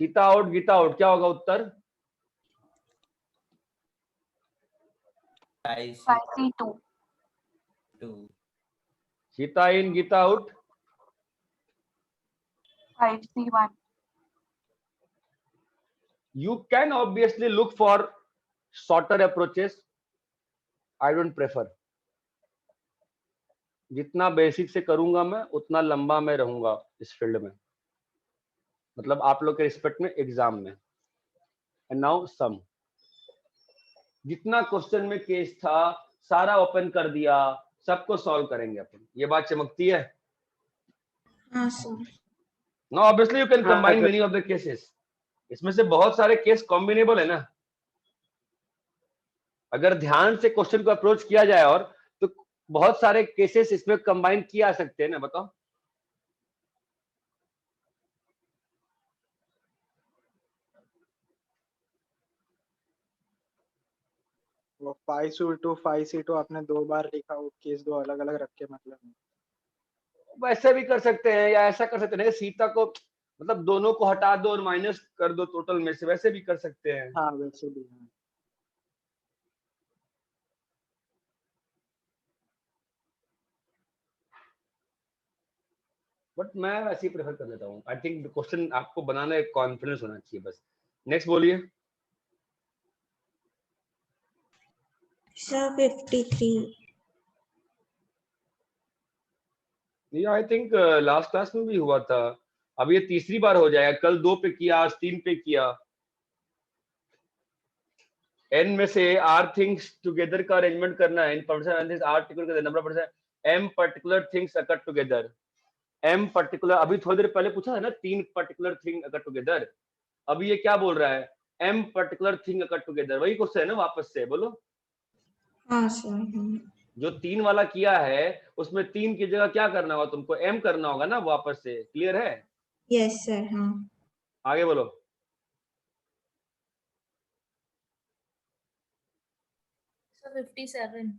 सीता आउट गीता आउट, क्या होगा उत्तर? IC2 Sita in Gita out. 5C1 You can obviously look for shorter approaches. I don't prefer. जितना बेसिक से करूंगा मैं उतना लंबा मैं रहूंगा इस फील्ड में, मतलब आप लोग के रिस्पेक्ट में एग्जाम में। एंड नाउ सम, जितना क्वेश्चन में केस था सारा ओपन कर दिया, सबको सॉल्व करेंगे अपन। ये बात चमकती है? हाँ sir. Now obviously you can हाँ, combine sir. Many of the cases. इसमें से बहुत सारे केस कॉम्बिनेबल है ना, अगर ध्यान से क्वेश्चन को अप्रोच किया जाए, और तो बहुत सारे केसेस इसमें कंबाइन किया सकते हैं ना, बताओ। वो 5C2 आपने 2 बार लिखा, वो केस 2 अलग अलग रख के मतलब नहीं। वैसे भी कर सकते हैं, या ऐसा कर सकते हैं कि सीता को मतलब दोनों को हटा दो और माइनस कर दो टोटल में से, वैसे भी कर सकते हैं। हाँ वैसे भी हाँ। बट मैं वैसे ही प्रेफर कर लेता हूँ। आई थिंक क्वेश्चन आपको बनाने का कॉन्फिडेंस होना चाहिए बस। नेक्स्ट बोलिए। सर 53। ये आई थिंक लास्ट क्लास में भी हुआ था, अब ये तीसरी बार हो जाएगा। कल 2 पे किया, आज 3 पे किया। n में से r थिंग्स टुगेदर का अरेंजमेंट करना है। In person r together number of person m particular things occur together. m particular, अभी थोड़ी देर पहले पूछा था ना 3 पर्टिकुलर थिंग अकर टुगेदर। अभी ये क्या बोल रहा है? m पर्टिकुलर थिंग अकर टुगेदर। वही क्वेश्चन है ना, वापस से बोलो। हाँ सर। जो 3 वाला किया है उसमें 3 की जगह क्या करना होगा तुमको? m करना होगा ना वापस से। क्लियर है? Yes sir. हाँ आगे बोलो। सर 57।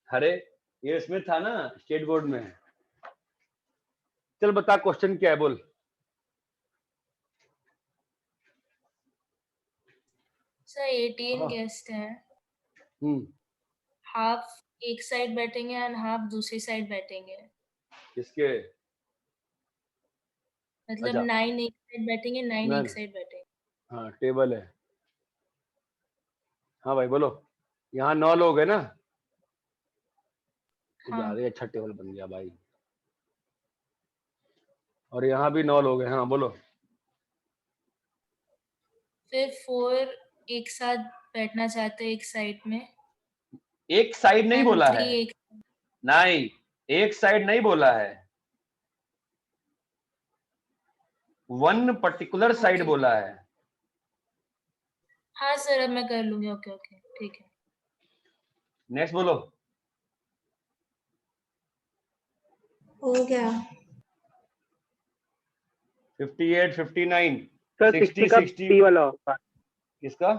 अरे ये इसमें था ना, स्टेट बोर्ड में। चल बता क्वेश्चन क्या है, बोल। सर 18 गेस्ट हैं, हाफ एक साइड बैठेंगे एंड हाफ दूसरी साइड बैठेंगे। किसके? मतलब अच्छा 9 एक साइड बैठेंगे 9 ना एक साइड बैठेंगे। हाँ टेबल है। हाँ भाई बोलो, यहाँ 9 लोग है ना, तो हाँ ज्यादा ही अच्छा टेबल बन गया भाई। और यहाँ भी 9 लोग हैं। हाँ बोलो। फिर 4 एक साथ बैठना चाहते हैं एक साइड में, एक साइड नहीं एंड बोला 3 है, एक नहीं एक साइड नहीं बोला है, वन पर्टिकुलर साइड ओके। बोला है। हाँ सर अब मैं कर लूंगी। ओके ओके ठीक है। नेक्स्ट बोलो। हो गया। 58, 59, सर 60, 60 का 60 बी वाला होगा। किसका?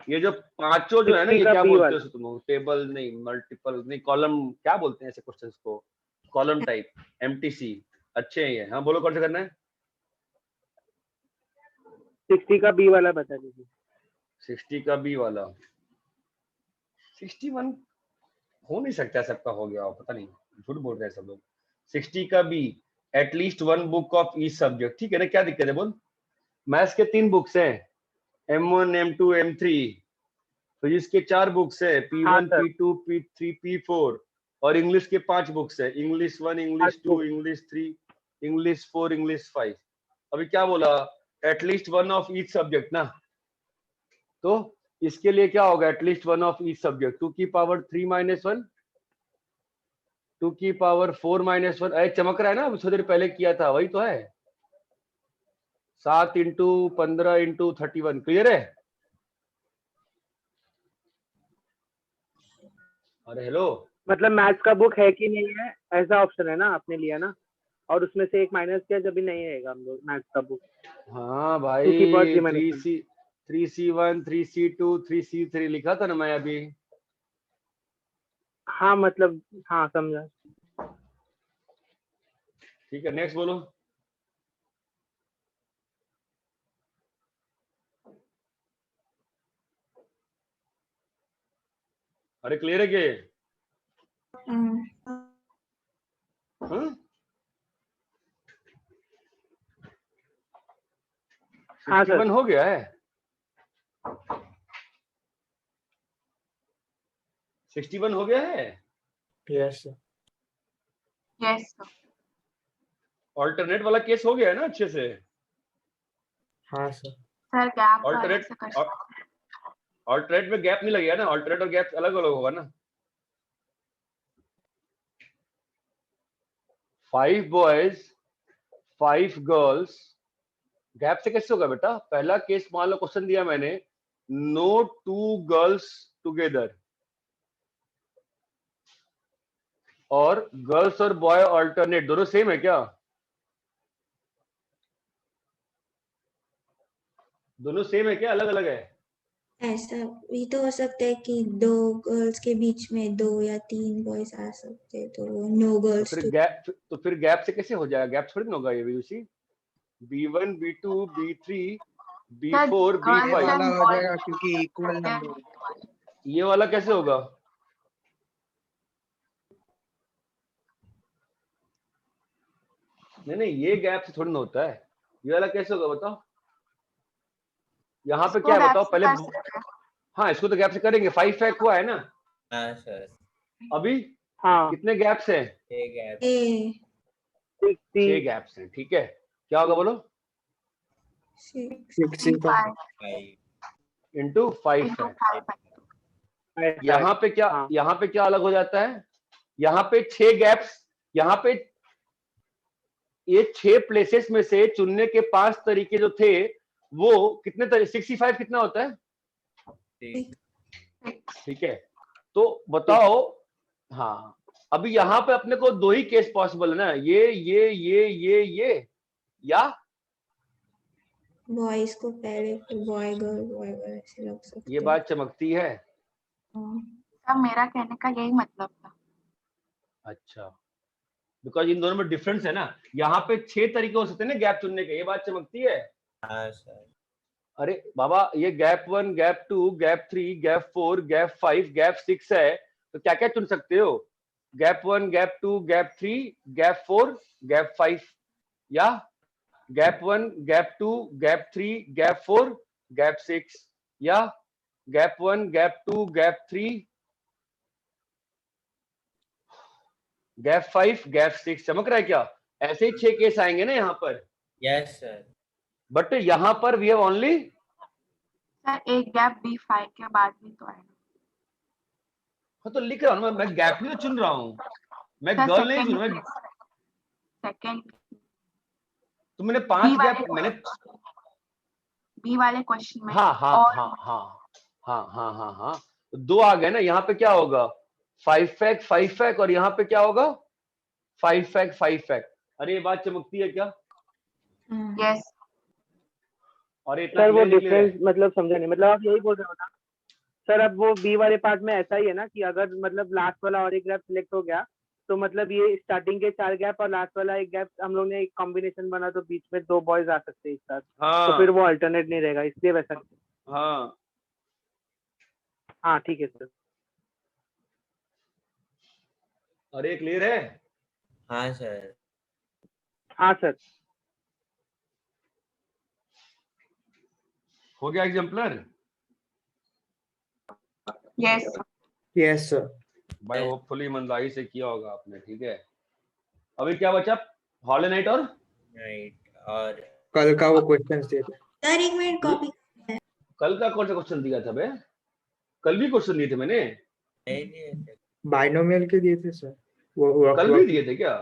ये जो पांचों जो है ना, 60 ये का क्या बी बोलते वाला। हो उसको तुम? टेबल नहीं, मल्टीपल नहीं, कॉलम क्या बोलते हैं ऐसे क्वेश्चंस को? Column type, MTC. अच्छे हैं ये। हाँ बोलो कौन सा करना है? 60 का बी वाला बता दीजिए। 60 का बी वाला। 61 हो नहीं सकता, सबका हो गया हो, पता नहीं, झूठ बोल रहे हैं सब लोग। 60 का B, at least one book of each subject. ठीक है ना, क्या दिक्कत है बोल? मैथ्स के 3 बुक्स हैं, M1, M2, M3। फिजिक्स के 4 बुक्स है, हाँ P1, sir. P2, P3, P4। और इंग्लिश के 5 बुक्स है, English 1, English 2, English 3, English 4, English 5। अभी क्या बोला? At least one of each subject ना, तो इसके लिए क्या होगा? At least one of each subject. 2 की पावर 3 - 1, 2 की पावर 4 - 1। अरे चमक रहा है ना, थोड़ी देर पहले किया था वही तो है। 7 × 15 × 31। क्लियर है? अरे हेलो, मतलब मैथ्स का बुक है कि नहीं है ऐसा ऑप्शन है ना, आपने लिया ना, और उसमें से एक माइनस किया जब भी नहीं रहेगा हम लोग मैथ्स का बुक। हाँ 2 भाई, की पावर 3 - 1। 3C1, 3C2, 3C3 लिखा था ना मैं अभी। हाँ मतलब हाँ समझा। ठीक है, नेक्स्ट बोलो। अरे क्लियर है के? हाँ? 61 हो गया है? 61 हो गया है? Yes sir. Yes sir. Alternate वाला केस हो गया है ना अच्छे से? हाँ सर। सर गैप वाले ऑल्टरनेट, से कर सकते हैं। ऑल्टरनेट में गैप नहीं लगेगा ना? ऑल्टरनेट और गैप अलग अलग होगा ना? 5 बॉयज 5 गर्ल्स, गैप से कैसे होगा बेटा? पहला केस मान लो, क्वेश्चन दिया मैंने, नो 2 गर्ल्स टुगेदर, और गर्ल्स और बॉय ऑल्टरनेट, दोनों सेम है क्या? दोनों सेम है क्या, अलग अलग है? ऐसा भी तो हो सकता है कि 2 गर्ल्स के बीच में 2 या 3 बॉयज आ सकते हैं, तो वो नो तो गर्ल्स फिर गैप से कैसे हो जाएगा? गैप थोड़ी ना होगा ये भी। उसी B1, B2, B3, B4, ये B5, वाला हो जाएगा क्योंकि इक्वल नंबर। ये वाला कैसे होगा? नहीं नहीं, ये गैप से थोड़ी ना होता है। ये वाला कैसे होगा बताओ? यहाँ पे क्या है बताओ पहले? हाँ इसको तो गैप से करेंगे। 5 फैक हुआ है ना हाँ सर। अभी? हाँ कितने गैप्स हैं? 6 गैप। 6 गैप्स हैं। ठीक है, क्या होगा बोलो? 65 इंटू 5 है। यहाँ पे क्या, यहाँ पे क्या अलग हो जाता है? यहाँ पे 6 गैप्स, यहाँ पे ये 6 प्लेसेस में से चुनने के 5 तरीके जो थे, वो कितने तरीके? 65 कितना होता है? ठीक है, तो बताओ। हाँ अभी यहाँ पे अपने को 2 ही केस पॉसिबल है ना, ये या बॉयज को पहले, फिर बॉय गर्ल ऐसे लग सकते ये बात चमकती है। सर मेरा कहने का यही मतलब था। अच्छा, बिकॉज इन दोनों में डिफरेंस है ना। यहाँ पे 6 तरीके हो सकते हैं ना गैप चुनने के, ये बात चमकती है। हाँ सर। अरे बाबा, ये gap 1, gap 2, gap 3, gap 4, gap 5, gap 6 है, तो क्या क्या चुन सकते हो? Gap 1, gap 2, gap 3, gap 4, gap 5। या gap 1, gap 2, gap 3, gap 4, gap 6, या gap 1, gap 2, gap 3, gap 5, gap 6। चमक रहा है क्या? ऐसे ही 6 केस आएंगे ना यहाँ पर। Yes sir. बट यहाँ पर वी हैव ओनली सर एक गैप B5 के बाद भी तो आएगा। हाँ तो लिख रहा हूँ मैं गैप नहीं तो चुन रहा हूँ, मैं सर गर्ल नहीं चुन रहा, सेकंड तो मैंने 5 गैप मैंने बी वाले क्वेश्चन में हाँ हाँ और हाँ हाँ हाँ हाँ हाँ हाँ तो 2 आ गए ना। यहाँ पे क्या होगा 5 फैक 5 फैक, और यहाँ पे क्या होगा 5 फैक 5 फैक। अरे ये बात चमकती है क्या? यस और इतना सर वो clear निकले डिफरेंस मतलब समझा नहीं, मतलब आप यही बोल रहे हो ना सर? अब वो बी वाले पार्ट में ऐसा ही है ना कि अगर मतलब लास्ट वाला और एक गैप सिलेक्ट हो गया तो मतलब ये स्टार्टिंग के 4 गैप और लास्ट वाला एक गैप हम लोग ने एक कॉम्बिनेशन बना तो बीच में 2 बॉयज आ सकते हैं एक साथ। हाँ तो फिर वो अल्टरनेट नहीं रहेगा, इसलिए वैसा। हाँ हाँ ठीक है सर। अरे क्लियर है? हाँ सर। हाँ सर। हो गया एग्जाम्पलर? Yes yes sir. भाई होपफुली ईमानदारी से किया होगा आपने, ठीक है। अभी क्या बचा? हॉलो नाइट और राइट और कल का वो क्वेश्चन थे। सर एक मिनट कॉपी कल का कौन सा क्वेश्चन दिया था बे? कल भी क्वेश्चन दिए थे मैंने। नहीं दिए थे। बाइनोमियल के दिए थे सर। वो कल भी दिए थे क्या?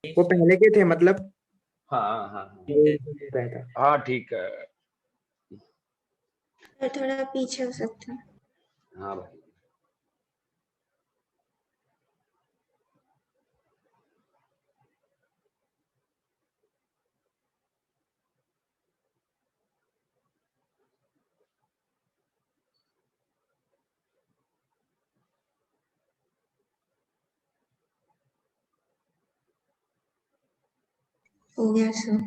वो पहले के थे मतलब। हाँ हाँ रहता। हाँ ठीक है। सर, थोड़ा पीछे हो सकता है। हाँ भाई हो गया सर।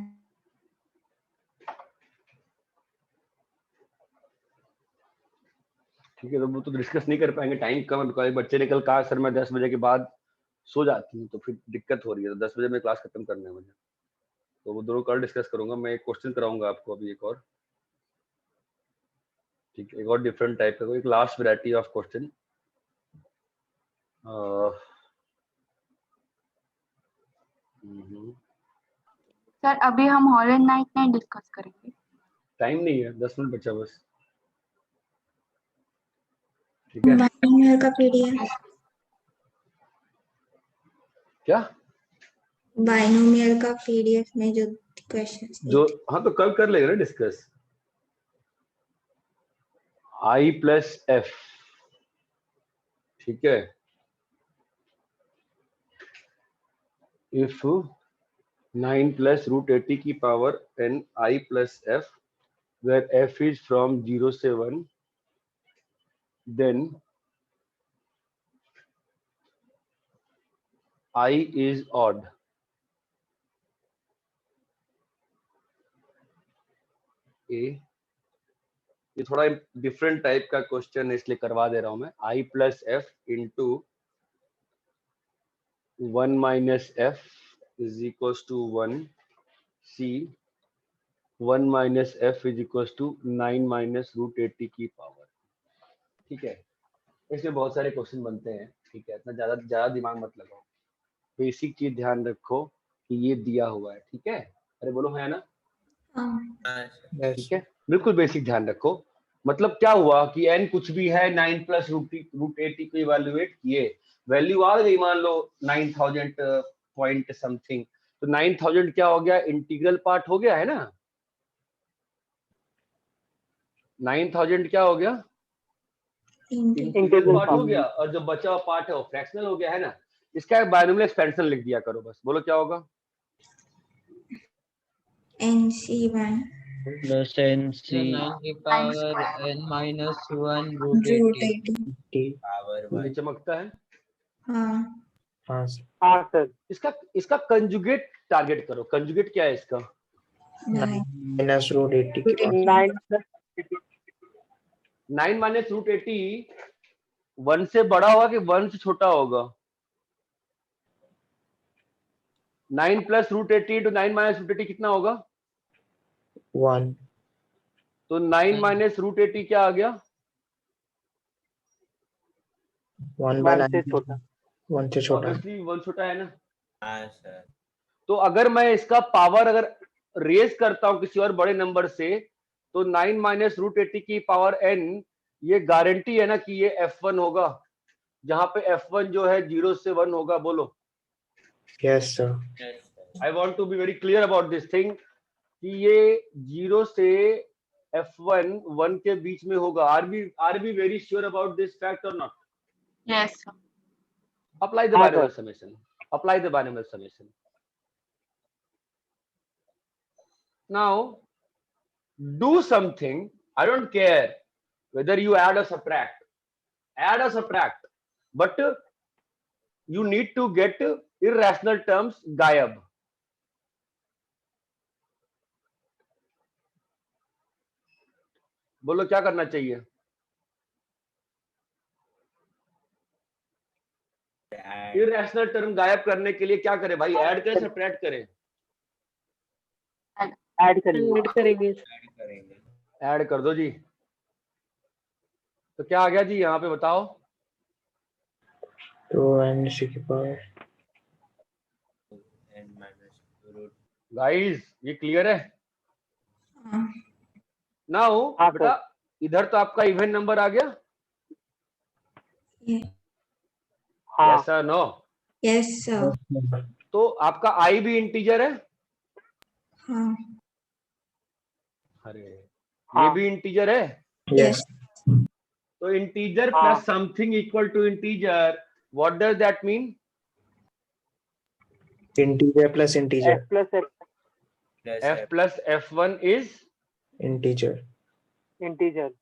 ठीक है, तो वो तो डिस्कस नहीं कर पाएंगे, टाइम कम है। बिकॉज बच्चे ने कल कहा सर मैं 10 बजे के बाद सो जाती हूँ, तो फिर दिक्कत हो रही है। तो 10 बजे में क्लास खत्म करना है मुझे, तो वो दोनों कल डिस्कस करूंगा। मैं एक क्वेश्चन कराऊंगा आपको अभी, एक और, ठीक है, एक और डिफरेंट टाइप का, एक last variety of question. Sir अभी हम हॉलर नाइट नहीं डिस्कस करेंगे, टाइम नहीं है, 10 मिनट बचा बस, ठीक है। बाइनोमियल का पीडीएफ, क्या बाइनोमियल का पीडीएफ में जो क्वेश्चंस जो, हाँ तो कल कर लेगा ना डिस्कस। I प्लस एफ, ठीक है। इफ 9 प्लस रूट 80 की power n I plus F, where f is from 0 से 1, then I is odd। ये थोड़ा डिफरेंट टाइप का क्वेश्चन है, इसलिए करवा दे रहा हूं मैं। I plus F into 1 minus F is equal to 1, C 1 minus F is equal to 9 minus root 80 की पावर, ठीक है। इसमें बहुत सारे क्वेश्चन बनते हैं, ठीक है। इतना ज्यादा दिमाग मत लगाओ, बेसिक चीज ध्यान रखो कि ये दिया हुआ है, ठीक है। अरे बोलो है ना? ठीक है, बिल्कुल बेसिक ध्यान रखो। मतलब क्या हुआ कि n कुछ भी है, 9 प्लस रूट 80 को इवेल्युएट किए, वैल्यू आ गई मान लो 9000 पॉइंट समथिंग, तो 9000 क्या हो गया? इंटीग्रल पार्ट हो गया है ना। 9000 क्या हो गया? इंटीग्रल पार्ट हो गया, और जो बचा हुआ पार्ट है वो फ्रैक्शनल हो गया है ना। इसका एक बायनोमियल एक्सपेंशन लिख दिया करो बस। बोलो क्या होगा? NC1 प्लस NC 9 की power n minus 1 root 80। Power ये चमकता है। हाँ हाँ सर। इसका कंजुगेट टारगेट करो। कंजुगेट क्या है इसका? माइनस रूट 80 की 9 माइनस रूट 80 1 से बड़ा होगा कि 1 से छोटा होगा? 9 plus root 80 into 9 minus root 80 कितना होगा? 1 तो 9 माइनस रूट 80 क्या आ गया? 1 by 1 से 9 छोटा। 1 से छोटा है। ऑब्वियसली 1 छोटा है ना। हाँ सर। तो अगर मैं इसका पावर अगर रेज करता हूं किसी और बड़े नंबर से, तो 9 माइनस रूट 80 की पावर n, ये गारंटी है ना कि ये f1 होगा, जहां पे f1 जो है 0 से 1 होगा। बोलो। Yes sir. Yes, sir. I want to be very clear about this thing कि ये 0 से f1 1 के बीच में होगा। R be very sure about this fact और not? Yes, sir. Apply the हाँ, binomial sir. summation. Apply the binomial summation. Now, do something. I don't care whether you add or subtract. Add or subtract. But you need to get irrational terms गायब. बोलो क्या करना चाहिए? Add. Irrational term गायब करने के लिए क्या करें भाई? ऐड करें, सब्ट्रैक्ट करें? ऐड करेंगे। Add करेंगे। ऐड कर दो जी। तो क्या आ गया जी यहाँ पे बताओ? तो n की power n minus root. Guys ये क्लियर है? हाँ नाउ हाँ, बेटा इधर तो आपका इवन नंबर आ गया। हाँ। Yes sir, no? Yes sir. तो आपका आई भी इंटीजर है? हाँ अरे ये हाँ। भी इंटीजर है? यस तो इंटीजर हाँ। Plus something equal to integer, what does that mean? Integer plus integer f plus f Plus f plus f1 is integer. Integer.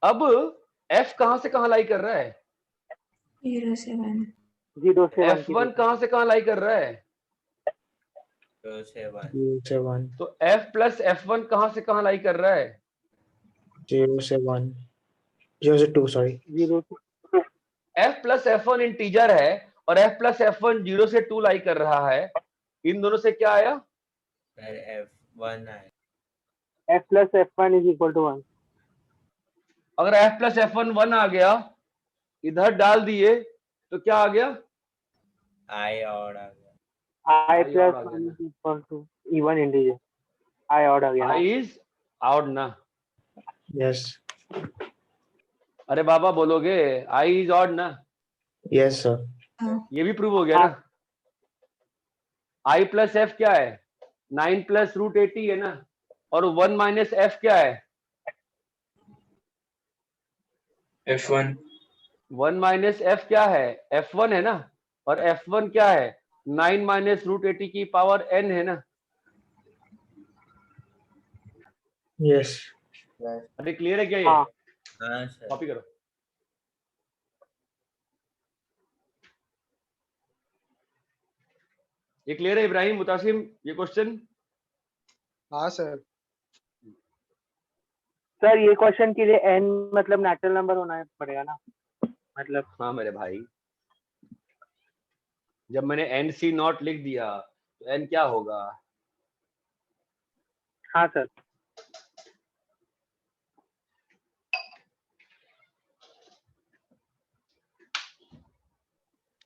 अब f कहां से कहां लाई कर रहा है? 0 से 1 0 से 1 की f1 कहां से कहां लाई कर रहा है? 2 से 1. 0 से 1 तो f प्लस f1 कहां से कहां लाई कर रहा है? 0 से 1 0 से 2 sorry 0 f plus f1 integer है और f प्लस f1 0 से 2 लाई कर रहा है। इन दोनों से क्या आया? Sir f1 आए. f plus f1 is equal to 1. अगर f प्लस f1 1 आ गया, इधर डाल दिए तो क्या आ गया? I और आ गया. I I plus और आ 1 गया is equal to even integer. I और आ गया ना। ना। I इज आउट ना? यस अरे बाबा बोलोगे I इज ऑड ना? Yes sir. ये भी प्रूव हो गया ना। I प्लस f क्या है? 9 प्लस रूट 80 है ना। और 1 माइनस f क्या है? F1 1 माइनस f क्या है? f1 है ना। और f1 क्या है? 9 माइनस रूट 80 की पावर n है ना। यस अरे क्लियर है क्या ये? हाँ। हाँ सर. कॉपी करो। ये क्लियर है इब्राहिम, मुतासिम, ये क्वेश्चन? हाँ सर। सर ये क्वेश्चन के लिए n मतलब नेचुरल नंबर होना पड़ेगा ना, मतलब। हाँ मेरे भाई, जब मैंने NC नॉट लिख दिया तो n क्या होगा? हाँ सर।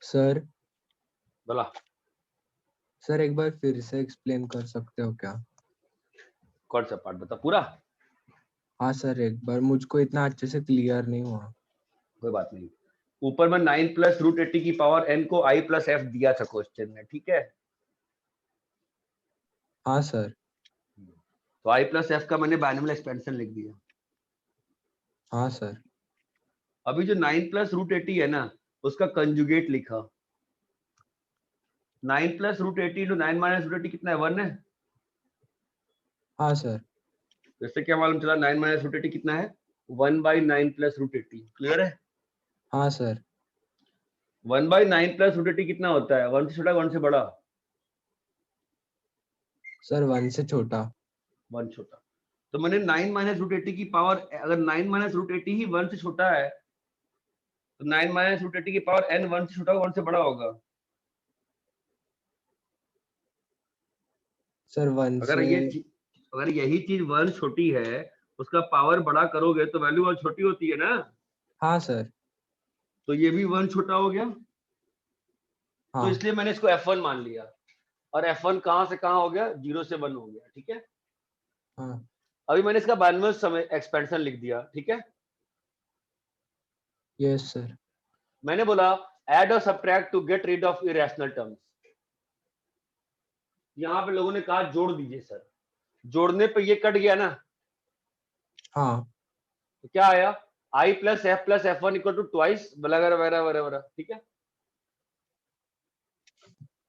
सर बोला। सर एक बार फिर से एक्सप्लेन कर सकते हो क्या? कौन सा पार्ट बता? पूरा? हाँ सर, एक बार, मुझको इतना अच्छे से क्लियर नहीं हुआ। कोई बात नहीं। ऊपर में 9 प्लस रूट 80 की पावर n को I प्लस f दिया था क्वेश्चन में, ठीक है? हाँ सर। तो I प्लस f का मैंने बाइनोमियल एक्सपेंशन लिख दिया। हाँ सर। अभी जो 9 प्लस रूट 80 है ना, उसका कंजुगेट लिखा। 9 plus root 80 into 9 minus root 80 कितना है? 1 है। हाँ सर। इससे क्या मालूम चला 9 माइनस रूट 80 कितना है? 1 बाई 9 प्लस रूट 80। क्लियर है? हाँ सर। 1 बाई 9 प्लस रूट 80 कितना होता है? 1 से छोटा 1 से बड़ा? सर 1 से छोटा। 1 छोटा। तो मैंने 9 माइनस रूट 80 की पावर, अगर 9 माइनस रूट 80 ही 1 से छोटा है तो 9 माइनस रूट 80 की पावर n 1 से छोटा 1 से बड़ा होगा। सर 1 अगर से अगर यही चीज 1 छोटी है, उसका पावर बड़ा करोगे तो वैल्यू 1 छोटी होती है ना। हाँ सर। तो ये भी 1 छोटा हो गया, तो हाँ इसलिए मैंने इसको F1 मान लिया। और F1 कहां से कहां हो गया, 0 से 1 हो गया, ठीक है। हाँ अभी मैंने इसका बाइनोमियल सम एक्सपेंशन लिख दिया, ठीक है। Yes sir. मैंने बोला ऐड और subtract to get rid of irrational terms. यहाँ पे लोगों ने कहा जोड़ दीजिए सर, जोड़ने पे ये कट गया ना, हाँ तो क्या आया, I plus F plus F1 equal to twice वगैरह वगैरह वगैरह, ठीक है।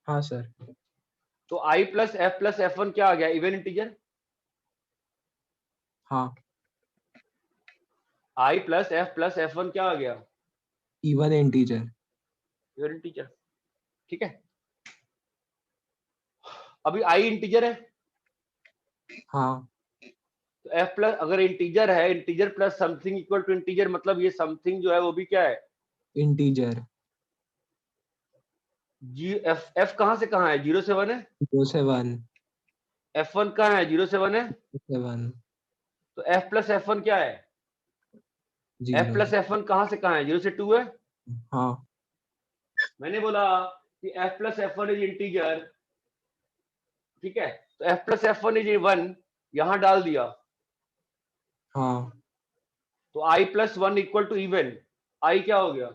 हाँ सर। तो I plus F plus F1 क्या आ गया, इवन इंटीजर। हाँ I plus F plus F1 क्या आ गया, इवन इंटीजर। इवन इंटीजर, ठीक है। अभी I इंटीजर है, हाँ तो F प्लस अगर इंटीजर है, integer plus something equal to integer, मतलब ये समथिंग जो है वो भी क्या है, इंटीजर। जी F कहां से कहां है, 0 से 1 है। 0 से 1। F1 कहां है, 0 से 1 है। 7 तो F प्लस F1 क्या है, F 0। प्लस F1 कहां से कहां है, 0 से 2 है। हाँ मैंने बोला कि F plus F1 is integer, ठीक है। तो F प्लस F1 इज 1 यहां डाल दिया, हाँ तो I plus 1 equal to even, I क्या हो गया,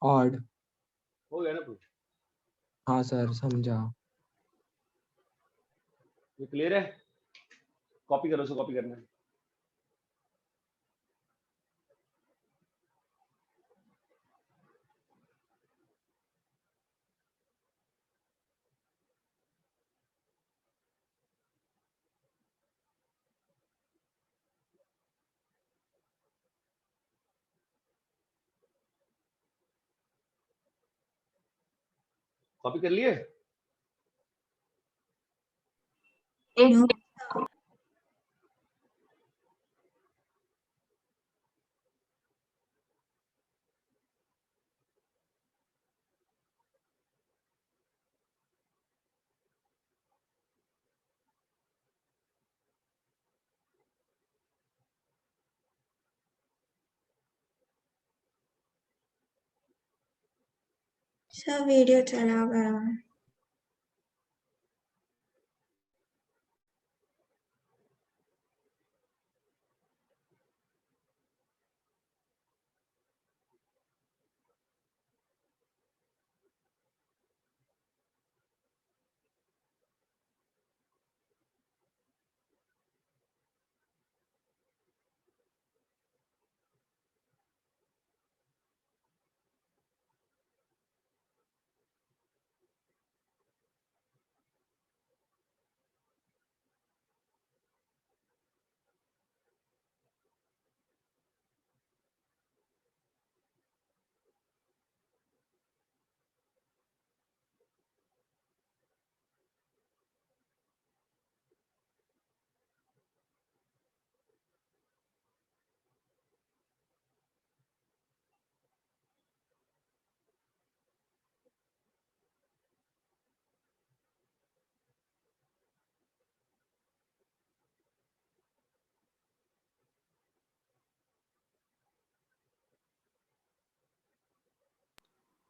ऑड। हो गया ना कुछ। हाँ सर समझा। ये क्लियर है, कॉपी करो, कॉपी करना है। कॉपी कर लिए, एक सब वीडियो चला गया।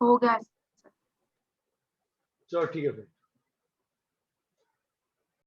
हो गया। चलो ठीक है फिर।